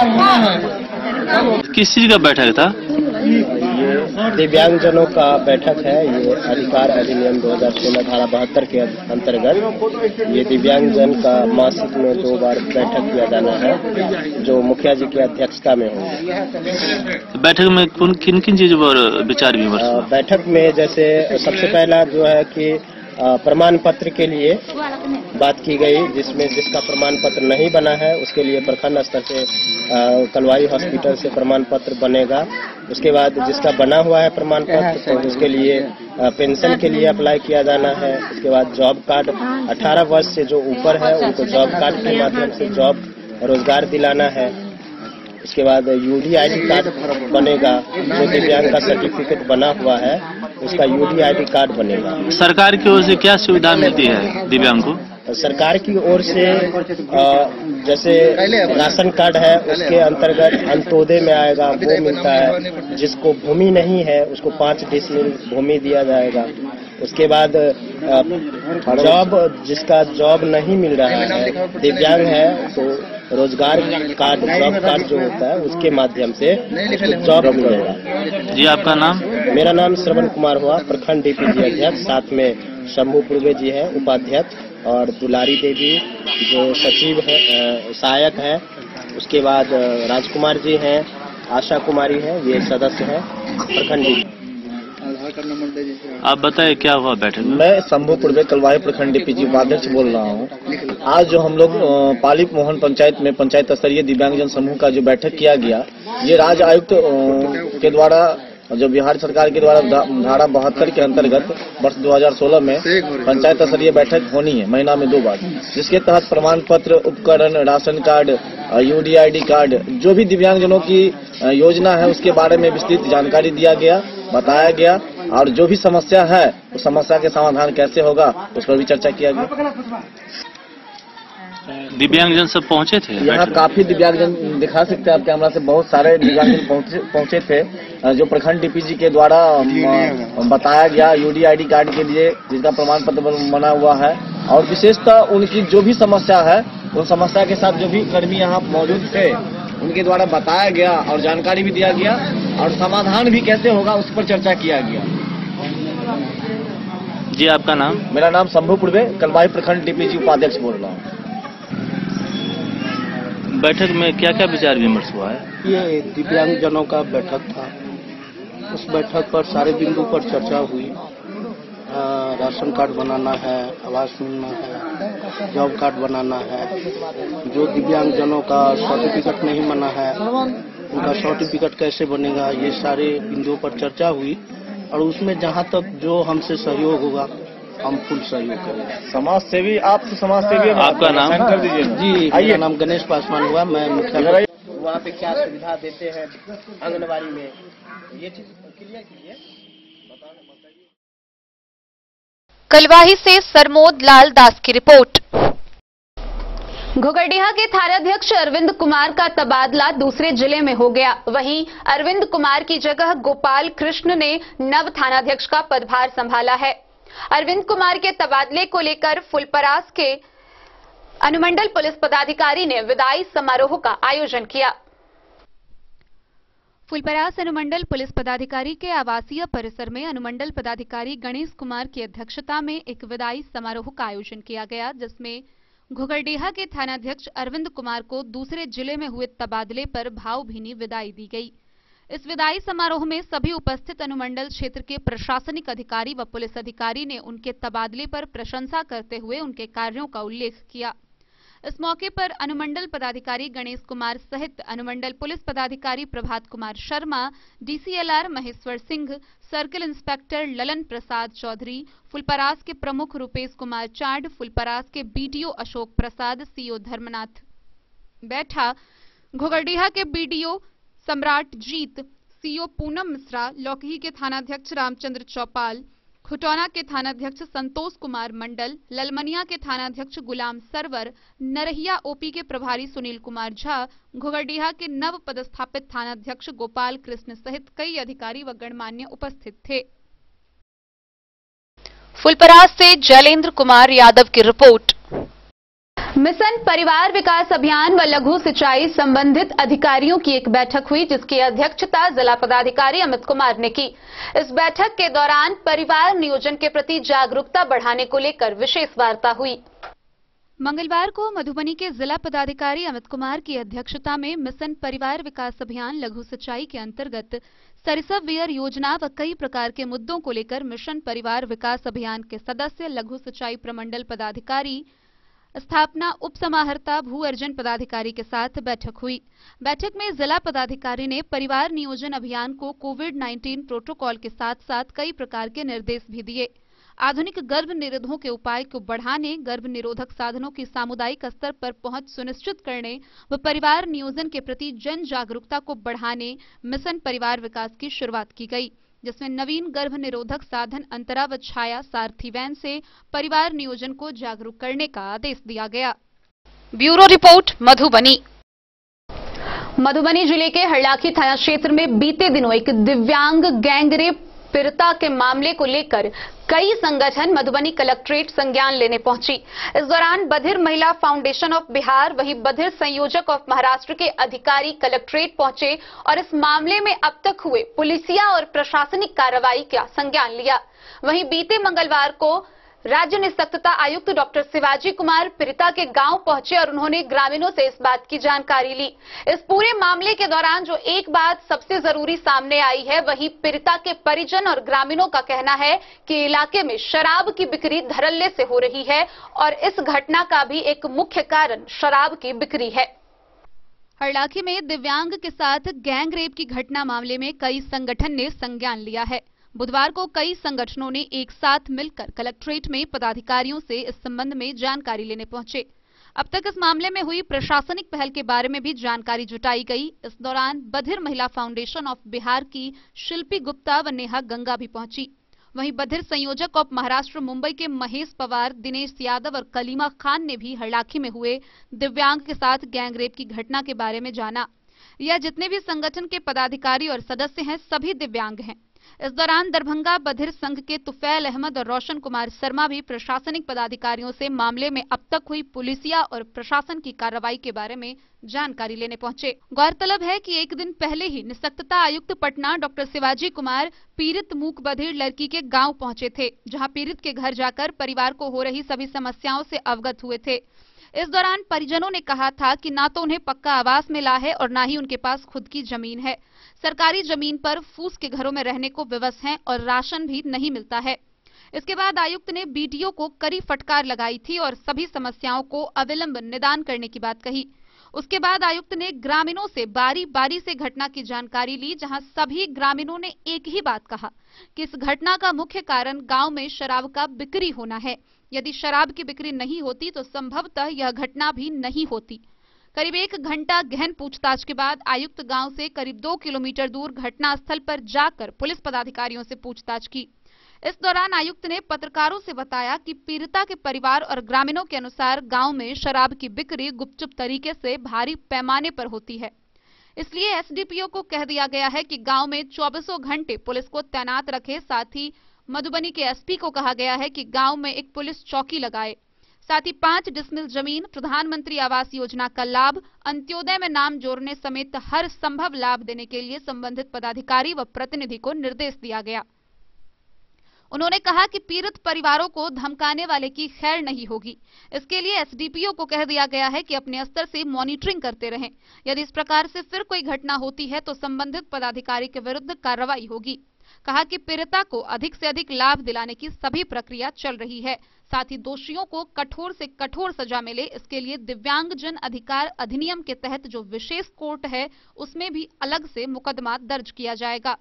होना है। किस चीज का बैठक था? दिव्यांगजनों का बैठक है। ये अधिकार अधिनियम 2016 धारा 72 के अंतर्गत ये दिव्यांगजन का मासिक में 2 बार बैठक किया जाना है, जो मुखिया जी की अध्यक्षता में होगी। बैठक में किन किन चीजों पर विचार विमर्श? बैठक में जैसे सबसे पहला जो है कि प्रमाण पत्र के लिए बात की गई, जिसका प्रमाण पत्र नहीं बना है उसके लिए प्रखंड स्तर से कलवाई हॉस्पिटल से प्रमाण पत्र बनेगा। उसके बाद जिसका बना हुआ है प्रमाण पत्र तो उसके लिए पेंशन के लिए अप्लाई किया जाना है। उसके बाद जॉब कार्ड, 18 वर्ष से जो ऊपर है उनको जॉब कार्ड के माध्यम से जॉब रोजगार दिलाना है। इसके बाद UDID कार्ड बनेगा, जो दिव्यांग का सर्टिफिकेट बना हुआ है उसका UDID कार्ड बनेगा। सरकार की ओर से क्या सुविधा मिलती है दिव्यांग को? सरकार की ओर से जैसे राशन कार्ड है उसके अंतर्गत अंत्योदय में आएगा, वो मिलता है। जिसको भूमि नहीं है उसको 5 डिसमिल भूमि दिया जाएगा। उसके बाद जॉब, जिसका जॉब नहीं मिल रहा है, दिव्यांग है, तो रोजगार कार्ड, जॉब कार्ड जो होता है उसके माध्यम से जॉब मिलेगा। जी आपका नाम? मेरा नाम श्रवण कुमार हुआ, प्रखंड डीपीजी अध्यक्ष, साथ में शंभू पूर्वे जी है उपाध्यक्ष, और दुलारी देवी जो सचिव है, सहायक है, उसके बाद राजकुमार जी हैं, आशा कुमारी है, ये सदस्य है प्रखंड। आप बताएं क्या हुआ बैठक में? मैं शंभू पूर्वे कलवाही प्रखंड डीपीजी उपाध्यक्ष बोल रहा हूँ। आज जो हम लोग पालिप मोहन पंचायत में पंचायत स्तरीय दिव्यांगजन समूह का जो बैठक किया गया, ये राज्य आयुक्त के द्वारा, जो बिहार सरकार के द्वारा धारा 72 के अंतर्गत वर्ष 2016 में पंचायत स्तरीय बैठक होनी है महीना में 2 बार, जिसके तहत प्रमाण पत्र, उपकरण, राशन कार्ड, यूडीआईडी कार्ड, जो भी दिव्यांगजनों की योजना है उसके बारे में विस्तृत जानकारी दिया गया, बताया गया, और जो भी समस्या है उस समस्या के समाधान कैसे होगा उस पर भी चर्चा किया गया। दिव्यांगजन सब पहुंचे थे यहाँ? काफी दिव्यांगजन दिखा सकते हैं आप कैमरा से, बहुत सारे दिव्यांगजन पहुंचे थे, जो प्रखंड डीपीजी के द्वारा बताया गया यूडीआईडी कार्ड के लिए, जिसका प्रमाण पत्र बना हुआ है, और विशेषतः उनकी जो भी समस्या है उन समस्या के साथ जो भी कर्मी यहाँ मौजूद थे उनके द्वारा बताया गया और जानकारी भी दिया गया, और समाधान भी कैसे होगा उस पर चर्चा किया गया। जी आपका नाम? मेरा नाम शंभू पूर्वे कलवाही प्रखंड डीपीजी उपाध्यक्ष बोल रहा हूँ। बैठक में क्या क्या विचार विमर्श हुआ है? ये दिव्यांगजनों का बैठक था। उस बैठक पर सारे बिंदु पर चर्चा हुई। राशन कार्ड बनाना है, आवास मिलना है, जॉब कार्ड बनाना है, जो दिव्यांगजनों का सर्टिफिकेट नहीं बना है उनका सर्टिफिकेट कैसे बनेगा, ये सारे बिंदुओं पर चर्चा हुई, और उसमें जहाँ तक जो हमसे सहयोग होगा हम फुल सहयोग करेंगे। समाज सेवी, आप समाज सेवी, आपका नाम? जी, मेरा नाम गणेश पासवान हुआ, मैं मुखिया। वहाँ पे क्या सुविधा देते हैं आंगनबाड़ी में, ये चीज क्लियर कीजिए। कलवाही से सरमोद लाल दास की रिपोर्ट। घोघरडीहा के थानाध्यक्ष अरविंद कुमार का तबादला दूसरे जिले में हो गया। वहीं अरविंद कुमार की जगह गोपाल कृष्ण ने नव थानाध्यक्ष का पदभार संभाला है। अरविंद कुमार के तबादले को लेकर फुलपरास के अनुमंडल पुलिस पदाधिकारी ने विदाई समारोह का आयोजन किया। फुलपरास अनुमंडल पुलिस पदाधिकारी के आवासीय परिसर में अनुमंडल पदाधिकारी गणेश कुमार की अध्यक्षता में एक विदाई समारोह का आयोजन किया गया, जिसमें घोघरडीहा के थानाध्यक्ष अरविंद कुमार को दूसरे जिले में हुए तबादले पर भावभीनी विदाई दी गई। इस विदाई समारोह में सभी उपस्थित अनुमंडल क्षेत्र के प्रशासनिक अधिकारी व पुलिस अधिकारी ने उनके तबादले पर प्रशंसा करते हुए उनके कार्यों का उल्लेख किया। इस मौके पर अनुमंडल पदाधिकारी गणेश कुमार सहित अनुमंडल पुलिस पदाधिकारी Prabhat Kumar Sharma, DCLR Maheshwar Singh, circle inspector Lalan Prasad Chaudhary, Phulparas के प्रमुख रुपेश कुमार चाड, फुलपरास के बीडीओ अशोक प्रसाद, सीओ धर्मनाथ बैठा, घोघरडीहा के बीडीओ सम्राट जीत, सीओ पूनम मिश्रा, लौकही के थानाध्यक्ष रामचंद्र चौपाल, खुटौना के थानाध्यक्ष संतोष कुमार मंडल, ललमनिया के थानाध्यक्ष गुलाम सरवर, नरहिया ओपी के प्रभारी सुनील कुमार झा, घोघरडीहा के नव पदस्थापित थानाध्यक्ष गोपाल कृष्ण सहित कई अधिकारी व गणमान्य उपस्थित थे। फुलपरास से जैलेंद्र कुमार यादव की रिपोर्ट। मिशन परिवार विकास अभियान व लघु सिंचाई संबंधित अधिकारियों की एक बैठक हुई, जिसकी अध्यक्षता जिला पदाधिकारी अमित कुमार ने की। इस बैठक के दौरान परिवार नियोजन के प्रति जागरूकता बढ़ाने को लेकर विशेष वार्ता हुई। मंगलवार को मधुबनी के जिला पदाधिकारी अमित कुमार की अध्यक्षता में मिशन परिवार विकास अभियान लघु सिंचाई के अंतर्गत सरिसव वेयर योजना व कई प्रकार के मुद्दों को लेकर मिशन परिवार विकास अभियान के सदस्य, लघु सिंचाई प्रमंडल पदाधिकारी, स्थापना उप समाहर्ता, भू अर्जन पदाधिकारी के साथ बैठक हुई। बैठक में जिला पदाधिकारी ने परिवार नियोजन अभियान को कोविड-19 प्रोटोकॉल के साथ साथ कई प्रकार के निर्देश भी दिए। आधुनिक गर्भ निरोधों के उपाय को बढ़ाने, गर्भ निरोधक साधनों की सामुदायिक स्तर पर पहुंच सुनिश्चित करने व परिवार नियोजन के प्रति जन जागरूकता को बढ़ाने मिशन परिवार विकास की शुरुआत की गई, जिसमें नवीन गर्भ निरोधक साधन अंतरा व छाया सारथी वैन से परिवार नियोजन को जागरूक करने का आदेश दिया गया। Bureau report Madhubani. मधुबनी जिले के हरलाखी थाना क्षेत्र में बीते दिनों एक दिव्यांग गैंगरेप पीड़िता के मामले को लेकर कई संगठन मधुबनी कलेक्ट्रेट संज्ञान लेने पहुंची। इस दौरान बधिर महिला फाउंडेशन ऑफ बिहार, वहीं बधिर संयोजक ऑफ महाराष्ट्र के अधिकारी कलेक्ट्रेट पहुंचे और इस मामले में अब तक हुए पुलिसिया और प्रशासनिक कार्रवाई का संज्ञान लिया। वहीं बीते मंगलवार को राज्य निःशक्तता आयुक्त डॉक्टर शिवाजी कुमार पीड़िता के गांव पहुंचे और उन्होंने ग्रामीणों से इस बात की जानकारी ली। इस पूरे मामले के दौरान जो एक बात सबसे जरूरी सामने आई है, वही पीड़िता के परिजन और ग्रामीणों का कहना है कि इलाके में शराब की बिक्री धड़ल्ले से हो रही है और इस घटना का भी एक मुख्य कारण शराब की बिक्री है। हरलाखी में दिव्यांग के साथ गैंग रेप की घटना मामले में कई संगठन ने संज्ञान लिया है। बुधवार को कई संगठनों ने एक साथ मिलकर कलेक्ट्रेट में पदाधिकारियों से इस संबंध में जानकारी लेने पहुंचे। अब तक इस मामले में हुई प्रशासनिक पहल के बारे में भी जानकारी जुटाई गई। इस दौरान बधिर महिला फाउंडेशन ऑफ बिहार की शिल्पी गुप्ता व नेहा गंगा भी पहुंची। वहीं बधिर संयोजक ऑफ महाराष्ट्र मुंबई के महेश पवार, दिनेश यादव और कलीमा खान ने भी हरलाखी में हुए दिव्यांग के साथ गैंग रेप की घटना के बारे में जाना। यह जितने भी संगठन के पदाधिकारी और सदस्य हैं, सभी दिव्यांग हैं। इस दौरान दरभंगा बधिर संघ के तुफैल अहमद और रोशन कुमार शर्मा भी प्रशासनिक पदाधिकारियों से मामले में अब तक हुई पुलिसिया और प्रशासन की कार्रवाई के बारे में जानकारी लेने पहुंचे। गौरतलब है कि एक दिन पहले ही निःशक्तता आयुक्त पटना डॉक्टर शिवाजी कुमार पीड़ित मूक बधिर लड़की के गांव पहुंचे थे, जहां पीड़ित के घर जाकर परिवार को हो रही सभी समस्याओं से अवगत हुए थे। इस दौरान परिजनों ने कहा था कि ना तो उन्हें पक्का आवास मिला है और ना ही उनके पास खुद की जमीन है। सरकारी जमीन पर फूस के घरों में रहने को विवश हैं और राशन भी नहीं मिलता है। इसके बाद आयुक्त ने बीडीओ को कड़ी फटकार लगाई थी और सभी समस्याओं को अविलंब निदान करने की बात कही। उसके बाद आयुक्त ने ग्रामीणों से बारी बारी से घटना की जानकारी ली, जहां सभी ग्रामीणों ने एक ही बात कहा कि इस घटना का मुख्य कारण गांव में शराब का बिक्री होना है। यदि शराब की बिक्री नहीं होती तो संभवतः यह घटना भी नहीं होती। करीब 1 घंटा गहन पूछताछ के बाद आयुक्त गांव से करीब 2 किलोमीटर दूर घटनास्थल पर जाकर पुलिस पदाधिकारियों से पूछताछ की। इस दौरान आयुक्त ने पत्रकारों से बताया कि पीड़िता के परिवार और ग्रामीणों के अनुसार गांव में शराब की बिक्री गुपचुप तरीके से भारी पैमाने पर होती है। इसलिए एसडीपीओ को कह दिया गया है कि गांव में 24 घंटे पुलिस को तैनात रखे। साथ ही मधुबनी के एसपी को कहा गया है कि गांव में एक पुलिस चौकी लगाए। साथ ही 5 डिसमिल जमीन, प्रधानमंत्री आवास योजना का लाभ, अंत्योदय में नाम जोड़ने समेत हर संभव लाभ देने के लिए संबंधित पदाधिकारी व प्रतिनिधि को निर्देश दिया गया। उन्होंने कहा कि पीड़ित परिवारों को धमकाने वाले की खैर नहीं होगी। इसके लिए एसडीपीओ को कह दिया गया है कि अपने स्तर से मॉनिटरिंग करते रहें। यदि इस प्रकार से फिर कोई घटना होती है तो संबंधित पदाधिकारी के विरुद्ध कार्रवाई होगी। कहा कि पीड़िता को अधिक से अधिक लाभ दिलाने की सभी प्रक्रिया चल रही है। साथ ही दोषियों को कठोर से कठोर सजा मिले, इसके लिए दिव्यांग जन अधिकार अधिनियम के तहत जो विशेष कोर्ट है उसमें भी अलग से मुकदमा दर्ज किया जाएगा।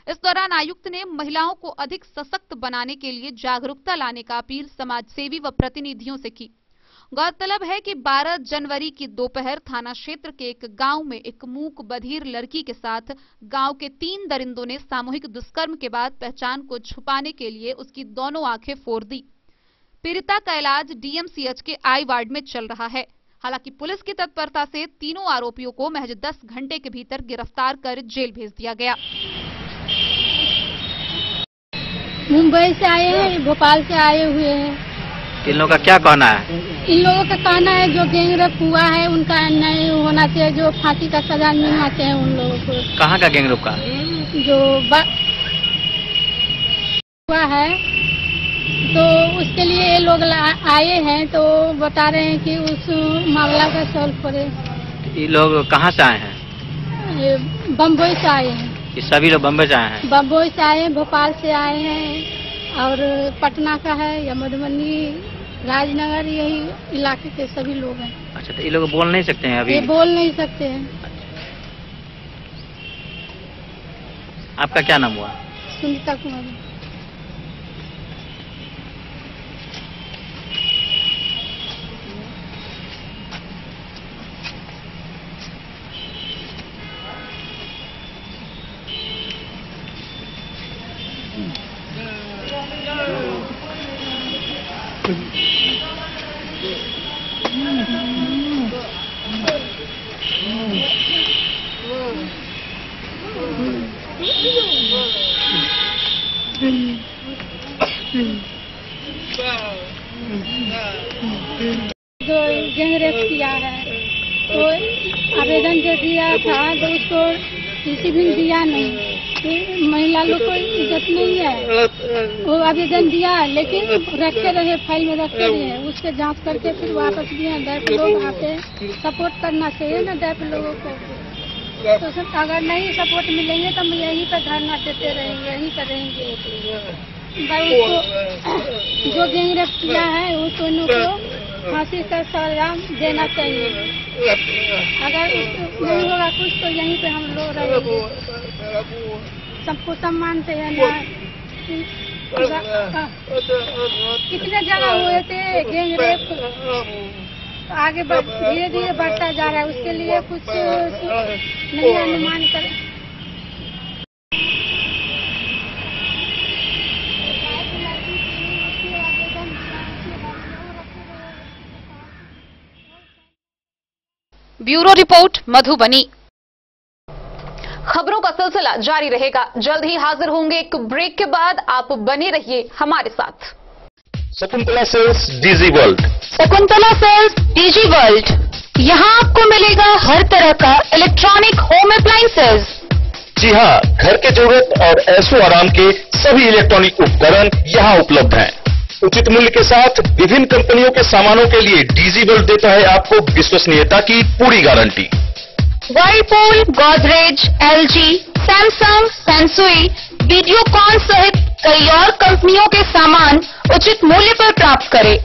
इस दौरान आयुक्त ने महिलाओं को अधिक सशक्त बनाने के लिए जागरूकता लाने का अपील समाजसेवी व प्रतिनिधियों से की। गौरतलब है कि 12 जनवरी की दोपहर थाना क्षेत्र के एक गांव में एक मूक बधिर लड़की के साथ गांव के 3 दरिंदों ने सामूहिक दुष्कर्म के बाद पहचान को छुपाने के लिए उसकी दोनों आंखें फोड़ दी। पीड़िता का इलाज डीएमसीएच के आई वार्ड में चल रहा है। हालांकि पुलिस की तत्परता से तीनों आरोपियों को महज 10 घंटे के भीतर गिरफ्तार कर जेल भेज दिया गया। मुंबई से आए हैं, भोपाल से आए हुए हैं। इन लोगों का क्या कहना है? इन लोगों का कहना है जो गैंग रेप हुआ है उनका नहीं होना चाहिए, जो फांसी का सजा मिलना चाहिए उन लोगों को। कहाँ का गैंग रेप का? जो हुआ है तो उसके लिए ये लोग आए हैं, तो बता रहे हैं कि उस मामला का सॉल्व करे। ये लोग कहाँ से आए हैं? ये बम्बई से आए हैं। ये सभी लोग बम्बई से आए हैं? बम्बई से आए हैं, भोपाल से आए हैं और पटना का है या मधुबनी, राजनगर, यही इलाके के सभी लोग हैं। अच्छा, तो ये लोग बोल नहीं सकते हैं अभी? ये बोल नहीं सकते हैं। आपका क्या नाम हुआ? सुनीता कुमारी। आवेदन जो दिया था तो उसको किसी भी दिया नहीं। महिला लोग को इज्जत नहीं है। वो आवेदन दिया लेकिन रखे रहे, फाइल में रखे रहे, उसके जांच करके फिर वापस दिए। दैप लोग आके सपोर्ट करना चाहिए ना दैप लोगों को। तो अगर नहीं सपोर्ट मिलेंगे तो हम यहीं पर धरना देते रहेंगे, यहीं पर रहेंगे। भाई उसको जो गैंगरेप किया है उसको इनको फांसी का सजा देना चाहिए। अगर उसको नहीं होगा कुछ तो यहीं पे हम लोग रहेंगे। सबको सम्मान से है ना। कितने जगह हुए थे गैंगरेप, आगे धीरे धीरे बढ़ता जा रहा है। उसके लिए कुछ नहीं अनुमान करें। Bureau report Madhubani. खबरों का सिलसिला जारी रहेगा। जल्द ही हाजिर होंगे एक ब्रेक के बाद। आप बने रहिए हमारे साथ। Shakuntala sales DG world. Shakuntala sales DG world, यहाँ आपको मिलेगा हर तरह का इलेक्ट्रॉनिक होम अप्लायंसेज। जी हाँ, घर के जरूरत और ऐशो आराम के सभी इलेक्ट्रॉनिक उपकरण यहाँ उपलब्ध हैं। उचित मूल्य के साथ विभिन्न कंपनियों के सामानों के लिए डीजी वर्ल्ड देता है आपको विश्वसनीयता की पूरी guarantee. Whirlpool, Godrej, LG, Samsung, सैमसुई, वीडियोकॉन सहित कई और कंपनियों के सामान उचित मूल्य पर प्राप्त करें।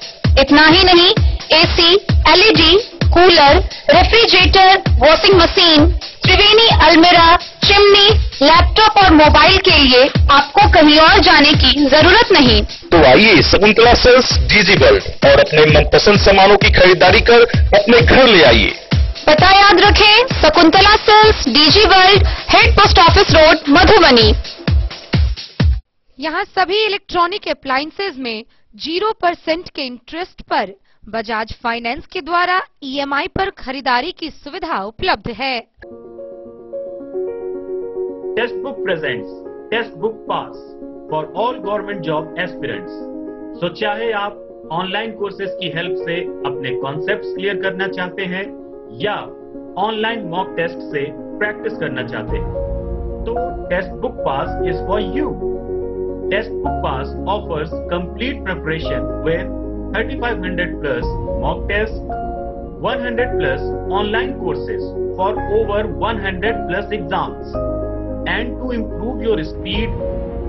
इतना ही नहीं, AC, LED, cooler, refrigerator, washing machine, Triveni अलमीरा, चिमनी, लैपटॉप और मोबाइल के लिए आपको कहीं और जाने की जरूरत नहीं। तो आइए शकुंतला सेल्स डीजी वर्ल्ड और अपने मनपसंद सामानों की खरीदारी कर अपने घर ले आइए। पता याद रखें, Shakuntala sales DG world, head post office road, Madhubani. यहाँ सभी इलेक्ट्रॉनिक अप्लायंसेज में 0% के इंटरेस्ट पर बजाज फाइनेंस के द्वारा ईएमआई पर खरीदारी की सुविधा उपलब्ध है। Test book presents test book pass for all government job aspirants. So चाहे आप ऑनलाइन कोर्सेज की हेल्प से अपने कॉन्सेप्ट्स क्लियर करना चाहते हैं या ऑनलाइन मॉक टेस्ट से प्रैक्टिस करना चाहते हैं, तो test book pass is for you. Test book pass offers complete preparation with 3500 plus mock tests, 100 plus online courses for over 100 plus exams. And to improve your speed,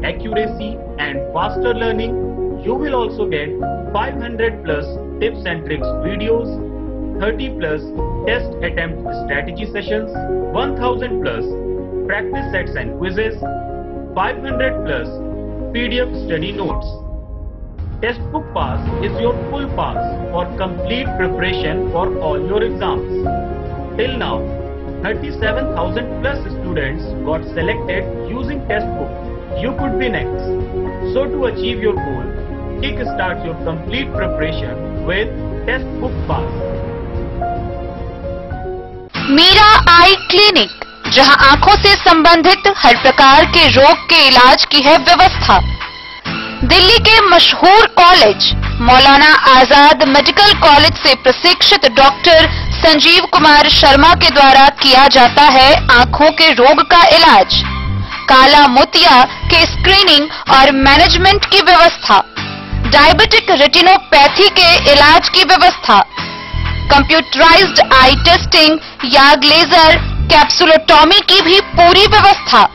accuracy and faster learning, you will also get 500 plus tips and tricks videos, 30 plus test attempt strategy sessions, 1000 plus practice sets and quizzes, 500 plus PDF study notes. Test book pass is your full pass for complete preparation for all your exams. Till now, 37,000 plus students got selected using test book. You could be next. So to achieve your goal, kickstart your complete preparation with test book pass. Meera eye clinic, जहां आंखों से संबंधित हर प्रकार के रोग के इलाज की है व्यवस्था। दिल्ली के मशहूर college Maulana Azad medical college से प्रशिक्षित डॉक्टर संजीव कुमार शर्मा के द्वारा किया जाता है आंखों के रोग का इलाज, काला मोतिया के स्क्रीनिंग और मैनेजमेंट की व्यवस्था, डायबिटिक रेटिनोपैथी के इलाज की व्यवस्था, कंप्यूटराइज्ड आई टेस्टिंग या लेजर कैप्सुलोटॉमी की भी पूरी व्यवस्था।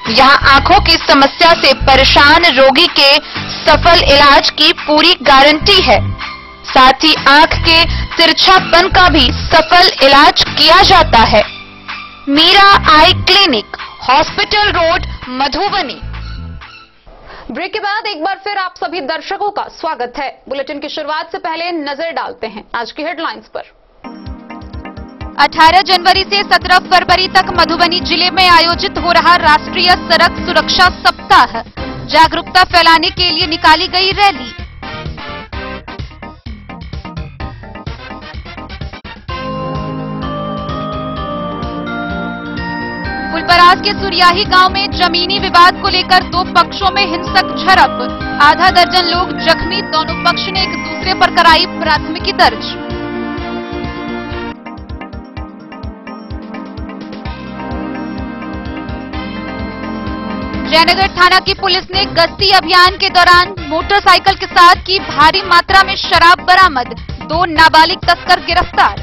यहाँ आंखों की समस्या से परेशान रोगी के सफल इलाज की पूरी गारंटी है। साथ ही आंख के तिरछापन का भी सफल इलाज किया जाता है। Meera eye clinic, hospital road, Madhubani. Break के बाद एक बार फिर आप सभी दर्शकों का स्वागत है। बुलेटिन की शुरुआत से पहले नजर डालते हैं आज की हेडलाइंस पर। 18 जनवरी से 17 फरवरी तक मधुबनी जिले में आयोजित हो रहा राष्ट्रीय सड़क सुरक्षा सप्ताह, जागरूकता फैलाने के लिए निकाली गई रैली। फुलपरास के सुरियाही गांव में जमीनी विवाद को लेकर दो पक्षों में हिंसक झड़प, आधा दर्जन लोग जख्मी, दोनों पक्ष ने एक दूसरे पर कराई प्राथमिकी दर्ज। जयनगर थाना की पुलिस ने गश्ती अभियान के दौरान मोटरसाइकिल के साथ की भारी मात्रा में शराब बरामद, 2 नाबालिग तस्कर गिरफ्तार।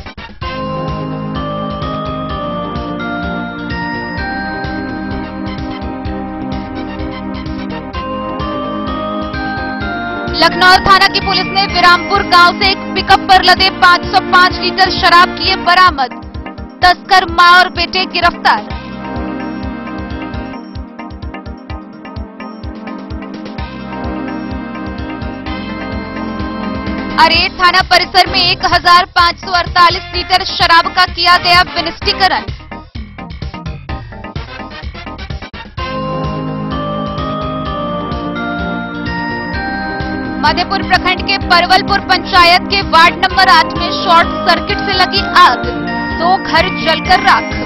लखनऊ थाना की पुलिस ने विरामपुर गांव से एक पिकअप पर लदे 505 लीटर शराब किए बरामद, तस्कर मां और बेटे गिरफ्तार। अरेर थाना परिसर में 1548 लीटर शराब का किया गया विनिष्टीकरण। मधेपुर प्रखंड के परवलपुर पंचायत के वार्ड नंबर 8 में शॉर्ट सर्किट से लगी आग, 2 घर जलकर राख।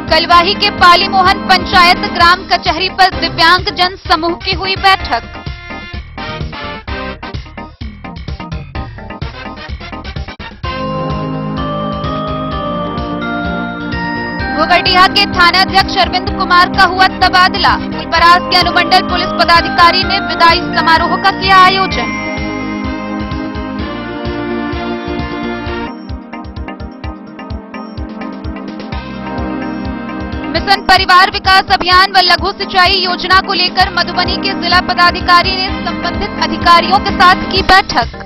कलवाही के पाली मोहन पंचायत ग्राम कचहरी पर दिव्यांग जन समूह की हुई बैठक। घोघटिया के थानाध्यक्ष अरविंद कुमार का हुआ तबादला, फुलपरास के अनुमंडल पुलिस पदाधिकारी ने विदाई समारोह का किया आयोजन। मिशन परिवार विकास अभियान व लघु सिंचाई योजना को लेकर मधुबनी के जिला पदाधिकारी ने संबंधित अधिकारियों के साथ की बैठक।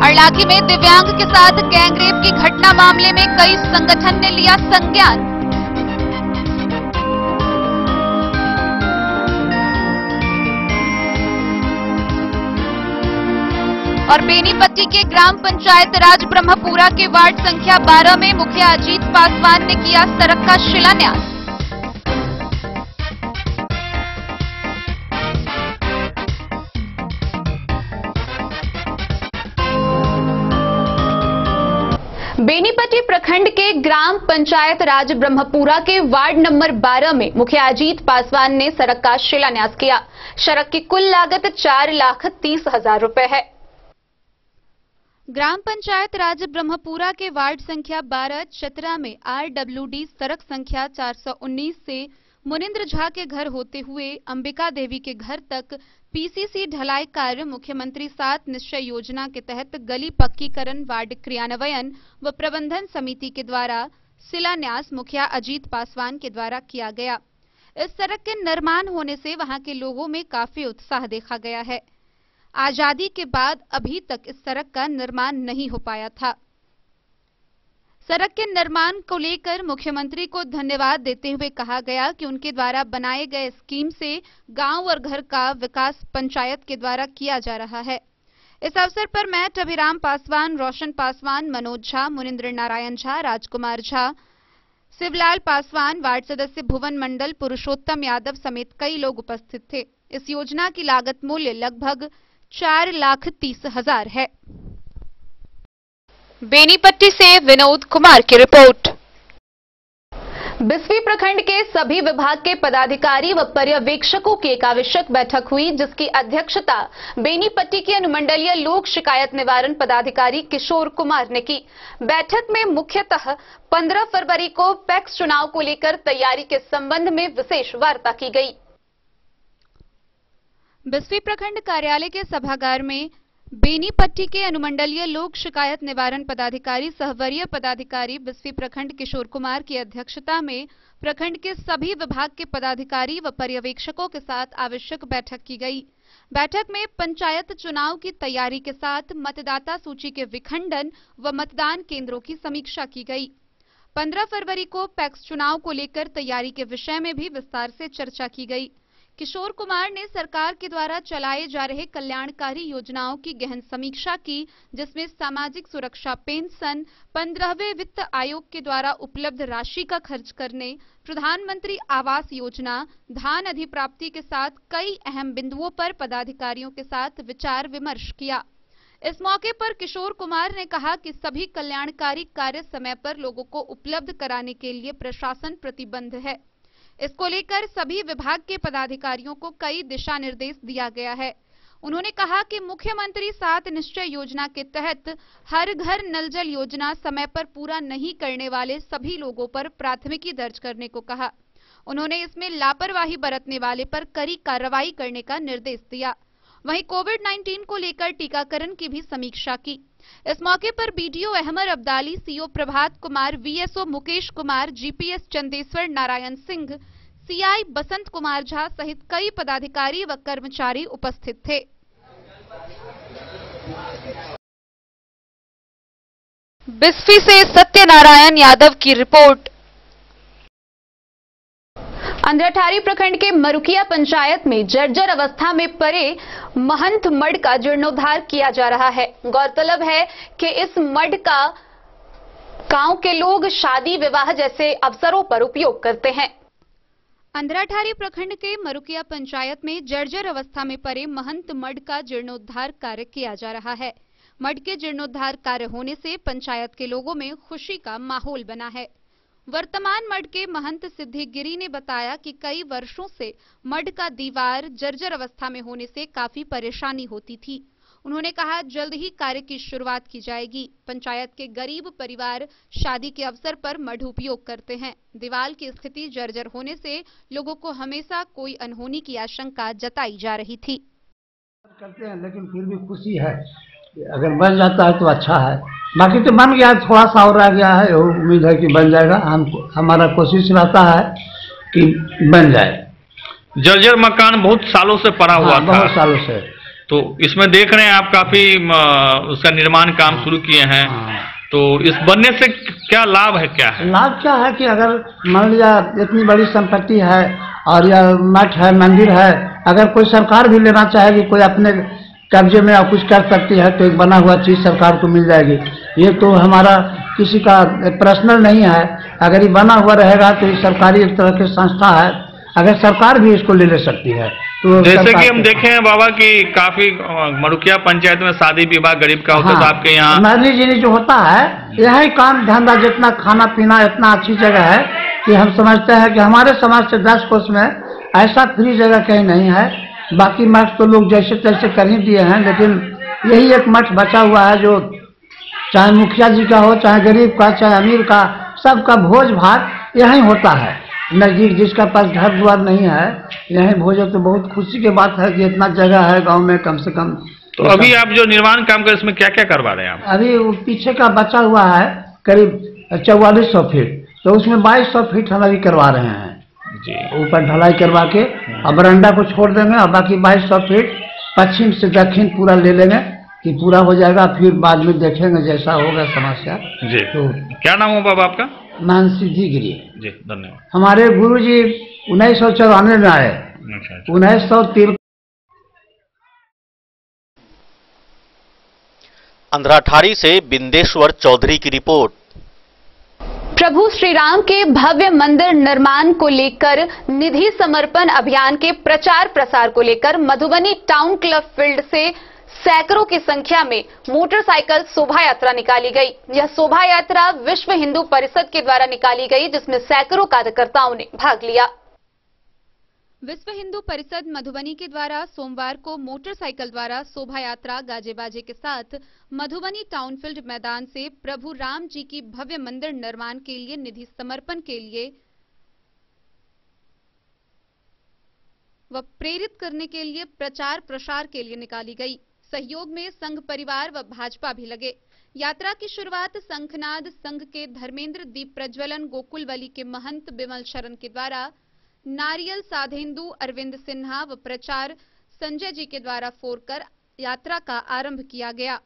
अड़लाखी में दिव्यांग के साथ गैंगरेप की घटना मामले में कई संगठन ने लिया संज्ञान। और बेनीपट्टी के ग्राम पंचायत राज ब्रह्मपुरा के वार्ड संख्या 12 में मुखिया अजीत पासवान ने किया सड़क का शिलान्यास। बेनीपट्टी प्रखंड के ग्राम पंचायत राज ब्रह्मपुरा के वार्ड नंबर 12 में मुखिया अजीत पासवान ने सड़क का शिलान्यास किया। सड़क की कुल लागत 4,30,000 रुपए है। ग्राम पंचायत राज ब्रह्मपुरा के वार्ड संख्या 12 चतरा में RWD सड़क संख्या 419 से मुनिंद्र झा के घर होते हुए अंबिका देवी के घर तक PCC ढलाई कार्य मुख्यमंत्री 7 निश्चय योजना के तहत गली पक्कीकरण वार्ड क्रियान्वयन व प्रबंधन समिति के द्वारा शिलान्यास मुखिया अजीत पासवान के द्वारा किया गया। इस सड़क के निर्माण होने से वहां के लोगों में काफी उत्साह देखा गया है। आजादी के बाद अभी तक इस सड़क का निर्माण नहीं हो पाया था। सड़क के निर्माण को लेकर मुख्यमंत्री को धन्यवाद देते हुए कहा गया कि उनके द्वारा बनाए गए स्कीम से गांव और घर का विकास पंचायत के द्वारा किया जा रहा है। इस अवसर पर मैट अभिराम पासवान, रोशन पासवान, मनोज झा, मुनिंद्र नारायण झा, राजकुमार झा, शिवलाल पासवान, वार्ड सदस्य भुवन मंडल, पुरुषोत्तम यादव समेत कई लोग उपस्थित थे। इस योजना की लागत मूल्य लगभग 4,30,000 है। बेनीपट्टी से विनोद कुमार की रिपोर्ट। बिस्फी प्रखंड के सभी विभाग के पदाधिकारी व पर्यवेक्षकों की एक आवश्यक बैठक हुई, जिसकी अध्यक्षता बेनीपट्टी के अनुमंडलीय लोक शिकायत निवारण पदाधिकारी किशोर कुमार ने की। बैठक में मुख्यतः 15 फरवरी को पैक्स चुनाव को लेकर तैयारी के संबंध में विशेष वार्ता की गई। बिस्फी प्रखंड कार्यालय के सभागार में बेनीपट्टी के अनुमंडलीय लोक शिकायत निवारण पदाधिकारी सह वरीय पदाधिकारी बिस्फी प्रखंड किशोर कुमार की अध्यक्षता में प्रखंड के सभी विभाग के पदाधिकारी व पर्यवेक्षकों के साथ आवश्यक बैठक की गई। बैठक में पंचायत चुनाव की तैयारी के साथ मतदाता सूची के विखंडन व मतदान केंद्रों की समीक्षा की गई। 15 फरवरी को पैक्स चुनाव को लेकर तैयारी के विषय में भी विस्तार से चर्चा की गई। किशोर कुमार ने सरकार के द्वारा चलाए जा रहे कल्याणकारी योजनाओं की गहन समीक्षा की, जिसमें सामाजिक सुरक्षा पेंशन, 15वें वित्त आयोग के द्वारा उपलब्ध राशि का खर्च करने, प्रधानमंत्री आवास योजना, धान अधिप्राप्ति के साथ कई अहम बिंदुओं पर पदाधिकारियों के साथ विचार विमर्श किया। इस मौके पर किशोर कुमार ने कहा कि सभी कल्याणकारी कार्य समय पर लोगों को उपलब्ध कराने के लिए प्रशासन प्रतिबद्ध है। इसको लेकर सभी विभाग के पदाधिकारियों को कई दिशा निर्देश दिया गया है। उन्होंने कहा कि मुख्यमंत्री 7 निश्चय योजना के तहत हर घर नल जल योजना समय पर पूरा नहीं करने वाले सभी लोगों पर प्राथमिकी दर्ज करने को कहा। उन्होंने इसमें लापरवाही बरतने वाले पर कड़ी कार्रवाई करने का निर्देश दिया। वहीं कोविड-19 को लेकर टीकाकरण की भी समीक्षा की। इस मौके पर BDO Ahmad Abdali, CO Prabhat Kumar, VSO Mukesh Kumar, GPS Chandeshwar Narayan Singh, CI Basant Kumar Jha सहित कई पदाधिकारी व कर्मचारी उपस्थित थे। बिस्फी से सत्यनारायण यादव की रिपोर्ट। अंधराठारी प्रखंड के मरुकिया पंचायत में जर्जर अवस्था में पड़े महंत मठ का जीर्णोद्धार किया जा रहा है। गौरतलब है कि इस मठ का गांव के लोग शादी विवाह जैसे अवसरों पर उपयोग करते हैं। अंधराठारी प्रखंड के मरुकिया पंचायत में जर्जर अवस्था में पड़े महंत मठ का जीर्णोद्धार कार्य किया जा रहा है। मठ के जीर्णोद्धार कार्य होने से पंचायत के लोगों में खुशी का माहौल बना है। वर्तमान मठ के महंत सिद्धिगिरी ने बताया कि कई वर्षों से मठ का दीवार जर्जर अवस्था में होने से काफी परेशानी होती थी। उन्होंने कहा जल्द ही कार्य की शुरुआत की जाएगी। पंचायत के गरीब परिवार शादी के अवसर पर मठ उपयोग करते हैं। दीवार की स्थिति जर्जर होने से लोगों को हमेशा कोई अनहोनी की आशंका जताई जा रही थी। करते हैं लेकिन फिर भी खुशी है, अगर बन जाता है तो अच्छा है। बाकी तो बन गया, थोड़ा सा और रह गया है, उम्मीद है कि बन जाएगा। हमारा कोशिश रहता है कि बन जाए। जर्जर मकान बहुत सालों से पड़ा हुआ था। बहुत सालों से। तो इसमें देख रहे हैं आप काफी उसका निर्माण काम शुरू किए हैं। तो इस बनने से क्या लाभ है, क्या है लाभ? क्या है कि अगर मान लिया इतनी बड़ी संपत्ति है और यह मठ है, मंदिर है, अगर कोई सरकार भी लेना चाहेगी, कोई अपने कब्जे में कुछ कर सकती है, तो एक बना हुआ चीज सरकार को मिल जाएगी। ये तो हमारा किसी का पर्सनल नहीं है। अगर ये बना हुआ रहेगा तो ये सरकारी एक तरह की संस्था है, अगर सरकार भी इसको ले सकती है। तो जैसे कि हम देखे हैं बाबा कि काफी मरुकिया पंचायत में शादी विवाह गरीब का होता है। तो आपके यहाँ मरनी जीनी जो होता है, यही काम धंधा, जितना खाना पीना, इतना अच्छी जगह है कि हम समझते हैं कि हमारे समाज से 10 कोस में ऐसा फ्री जगह कहीं नहीं है। बाकी मठ तो लोग जैसे तैसे कर ही दिए हैं, लेकिन यही एक मठ बचा हुआ है जो चाहे मुखिया जी का हो, चाहे गरीब का, चाहे अमीर का, सबका भोज भात यहीं होता है। नजदीक जिसका पास घर द्वार नहीं है, यहीं भोजन। तो बहुत खुशी की बात है कि इतना जगह है गांव में कम से कम। तो अभी आप जो निर्माण काम कर, इसमें क्या क्या करवा रहे हैं आप? अभी वो पीछे का बचा हुआ है करीब 4400 फीट, तो उसमें 2200 फीट हम अभी करवा रहे हैं जी। ऊपर ढलाई करवा के और बरंडा को छोड़ देंगे और बाकी 2200 फीट पश्चिम से दक्षिण पूरा ले लेंगे कि पूरा हो जाएगा। फिर बाद में देखेंगे जैसा होगा समस्या जी। तो क्या नाम हो बाबा आपका? मान सिद्धिगिरी जी, धन्यवाद। हमारे गुरु जी 1994 में आए। 1993। अंधराठारी से बिंदेश्वर चौधरी की रिपोर्ट। प्रभु श्री राम के भव्य मंदिर निर्माण को लेकर निधि समर्पण अभियान के प्रचार प्रसार को लेकर मधुबनी टाउन क्लब फील्ड से सैकड़ों की संख्या में मोटरसाइकिल शोभा यात्रा निकाली गई। यह शोभा यात्रा विश्व हिंदू परिषद के द्वारा निकाली गई, जिसमें सैकड़ों कार्यकर्ताओं ने भाग लिया। विश्व हिंदू परिषद मधुबनी के द्वारा सोमवार को मोटरसाइकिल द्वारा शोभा यात्रा गाजे बाजे के साथ मधुबनी टाउनफील्ड मैदान से प्रभु राम जी की भव्य मंदिर निर्माण के लिए निधि समर्पण के लिए व प्रेरित करने के लिए प्रचार प्रसार के लिए निकाली गई। सहयोग में संघ परिवार व भाजपा भी लगे। यात्रा की शुरुआत शंखनाद संघ के धर्मेंद्र दीप प्रज्वलन गोकुलवली के महंत बिमल शरण के द्वारा, नारियल साधेंदु अरविंद सिन्हा व प्रचार संजय जी के द्वारा फोड़कर यात्रा का आरंभ किया गया।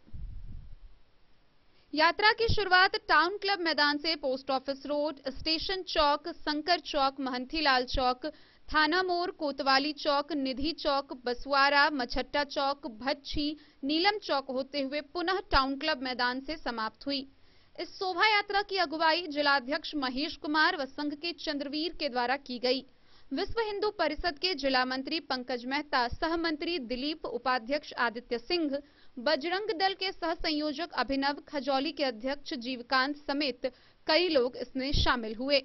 यात्रा की शुरुआत टाउन क्लब मैदान से पोस्ट ऑफिस रोड, स्टेशन चौक, शंकर चौक, महंतीलाल चौक, थाना मोड़, कोतवाली चौक, निधि चौक, बसवारा, मछट्टा चौक, भच्छी, नीलम चौक होते हुए पुनः टाउन क्लब मैदान से समाप्त हुई। इस शोभा यात्रा की अगुवाई जिलाध्यक्ष महेश कुमार व संघ के चंद्रवीर के द्वारा की गई। विश्व हिंदू परिषद के जिला मंत्री पंकज मेहता, सह मंत्री दिलीप, उपाध्यक्ष आदित्य सिंह, बजरंग दल के सह संयोजक अभिनव, खजौली के अध्यक्ष जीवकांत समेत कई लोग इसमें शामिल हुए।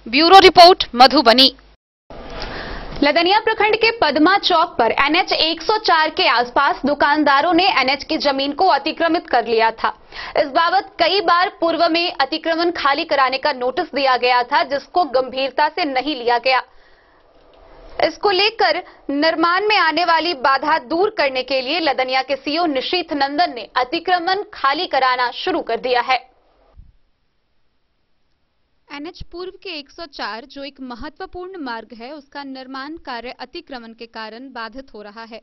Bureau report Madhubani. लदनिया प्रखंड के पदमा चौक पर NH 104 के आसपास दुकानदारों ने NH की जमीन को अतिक्रमित कर लिया था। इस बाबत कई बार पूर्व में अतिक्रमण खाली कराने का नोटिस दिया गया था, जिसको गंभीरता से नहीं लिया गया। इसको लेकर निर्माण में आने वाली बाधा दूर करने के लिए लदनिया के सीओ निशीथ नंदन ने अतिक्रमण खाली कराना शुरू कर दिया है। NH पूर्व के 104 जो एक महत्वपूर्ण मार्ग है, उसका निर्माण कार्य अतिक्रमण के कारण बाधित हो रहा है।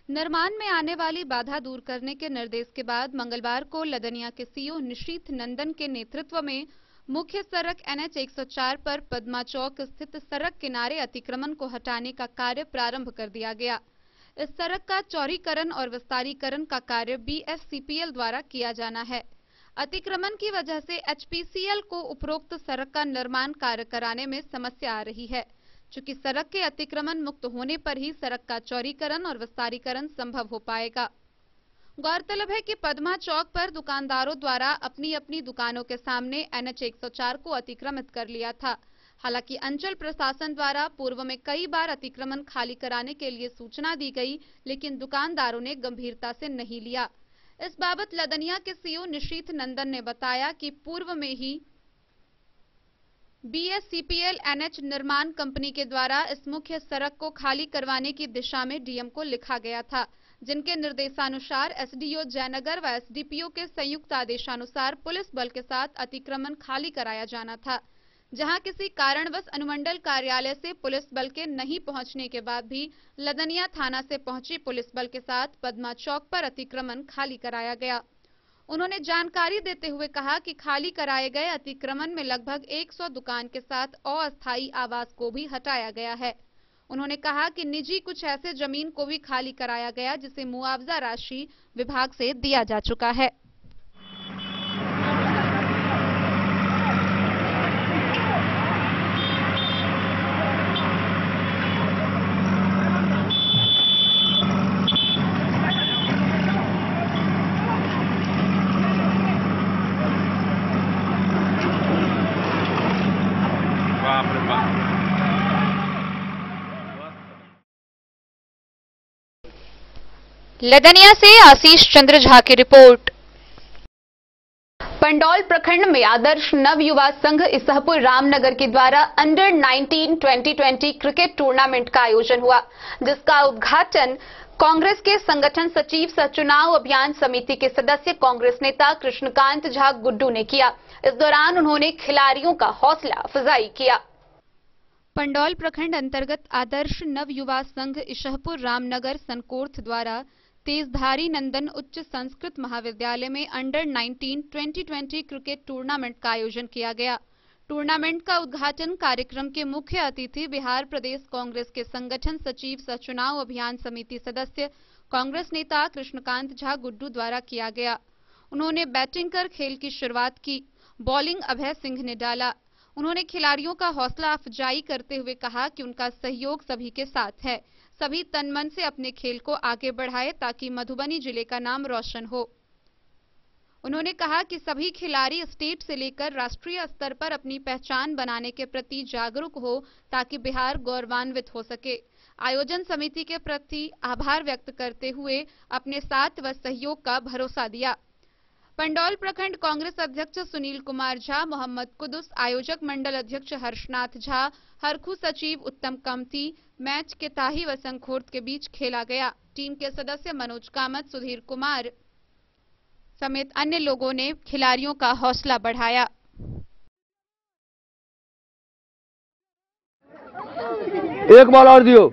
निर्माण में आने वाली बाधा दूर करने के निर्देश के बाद मंगलवार को लदनिया के सीओ निशीथ नंदन के नेतृत्व में मुख्य सड़क NH 104 पर पदमा चौक स्थित सड़क किनारे अतिक्रमण को हटाने का कार्य प्रारंभ कर दिया गया। इस सड़क का चौड़ीकरण और विस्तारीकरण का कार्य BSCPL द्वारा किया जाना है। अतिक्रमण की वजह से HPCL को उपरोक्त सड़क का निर्माण कार्य कराने में समस्या आ रही है। चूंकि सड़क के अतिक्रमण मुक्त होने पर ही सड़क का चौड़ीकरण और विस्तारीकरण संभव हो पाएगा। गौरतलब है कि पदमा चौक पर दुकानदारों द्वारा अपनी अपनी दुकानों के सामने NH 104 को अतिक्रमित कर लिया था। हालांकि अंचल प्रशासन द्वारा पूर्व में कई बार अतिक्रमण खाली कराने के लिए सूचना दी गई, लेकिन दुकानदारों ने गंभीरता से नहीं लिया। इस बाबत लदनिया के सीओ निशीथ नंदन ने बताया कि पूर्व में ही BSCPL NH निर्माण कंपनी के द्वारा इस मुख्य सड़क को खाली करवाने की दिशा में DM को लिखा गया था, जिनके निर्देशानुसार SDO जयनगर व SDPO के संयुक्त आदेशानुसार पुलिस बल के साथ अतिक्रमण खाली कराया जाना था। जहां किसी कारणवश अनुमंडल कार्यालय से पुलिस बल के नहीं पहुंचने के बाद भी लदनिया थाना से पहुंची पुलिस बल के साथ पदमा चौक पर अतिक्रमण खाली कराया गया। उन्होंने जानकारी देते हुए कहा कि खाली कराए गए अतिक्रमण में लगभग 100 दुकान के साथ अस्थायी आवास को भी हटाया गया है। उन्होंने कहा कि निजी कुछ ऐसे जमीन को भी खाली कराया गया जिसे मुआवजा राशि विभाग से दिया जा चुका है। लदनिया से आशीष चंद्र झा की रिपोर्ट। पंडौल प्रखंड में आदर्श नव युवा संघ इसहपुर रामनगर के द्वारा अंडर 19 2020 क्रिकेट टूर्नामेंट का आयोजन हुआ, जिसका उद्घाटन कांग्रेस के संगठन सचिव सह चुनाव अभियान समिति के सदस्य कांग्रेस नेता कृष्णकांत झा गुड्डू ने किया। इस दौरान उन्होंने खिलाड़ियों का हौसला अफजाई किया। पंडौल प्रखंड अंतर्गत आदर्श नव युवा संघ इसहपुर रामनगर सनकोर्थ द्वारा तेजधारी नंदन उच्च संस्कृत महाविद्यालय में अंडर 19 2020 क्रिकेट टूर्नामेंट का आयोजन किया गया। टूर्नामेंट का उद्घाटन कार्यक्रम के मुख्य अतिथि बिहार प्रदेश कांग्रेस के संगठन सचिव सह चुनाव अभियान समिति सदस्य कांग्रेस नेता कृष्णकांत झा गुड्डू द्वारा किया गया। उन्होंने बैटिंग कर खेल की शुरुआत की। बॉलिंग अभय सिंह ने डाला। उन्होंने खिलाड़ियों का हौसला अफजाई करते हुए कहा कि उनका सहयोग सभी के साथ है। सभी तन मन से अपने खेल को आगे बढ़ाए ताकि मधुबनी जिले का नाम रोशन हो। उन्होंने कहा कि सभी खिलाड़ी स्टेट से लेकर राष्ट्रीय स्तर पर अपनी पहचान बनाने के प्रति जागरूक हो ताकि बिहार गौरवान्वित हो सके। आयोजन समिति के प्रति आभार व्यक्त करते हुए अपने साथ व सहयोग का भरोसा दिया। पंडौल प्रखंड कांग्रेस अध्यक्ष सुनील कुमार झा, मोहम्मद कुदुस, आयोजक मंडल अध्यक्ष हर्षनाथ झा, हरखू सचिव उत्तम कमती, मैच के ताही व संखोर्द के बीच खेला गया। टीम के सदस्य मनोज कामत, सुधीर कुमार समेत अन्य लोगों ने खिलाड़ियों का हौसला बढ़ाया। एक बॉल और दियो।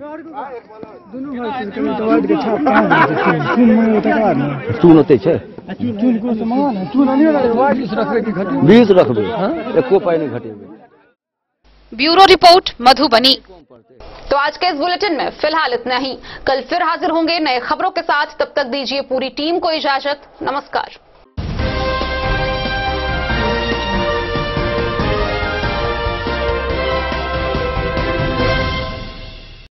बीस रखबे, एको पाई नहीं घटेबे। Bureau report Madhubani. तो आज के इस बुलेटिन में फिलहाल इतना ही। कल फिर हाजिर होंगे नए खबरों के साथ। तब तक दीजिए पूरी टीम को इजाजत। नमस्कार।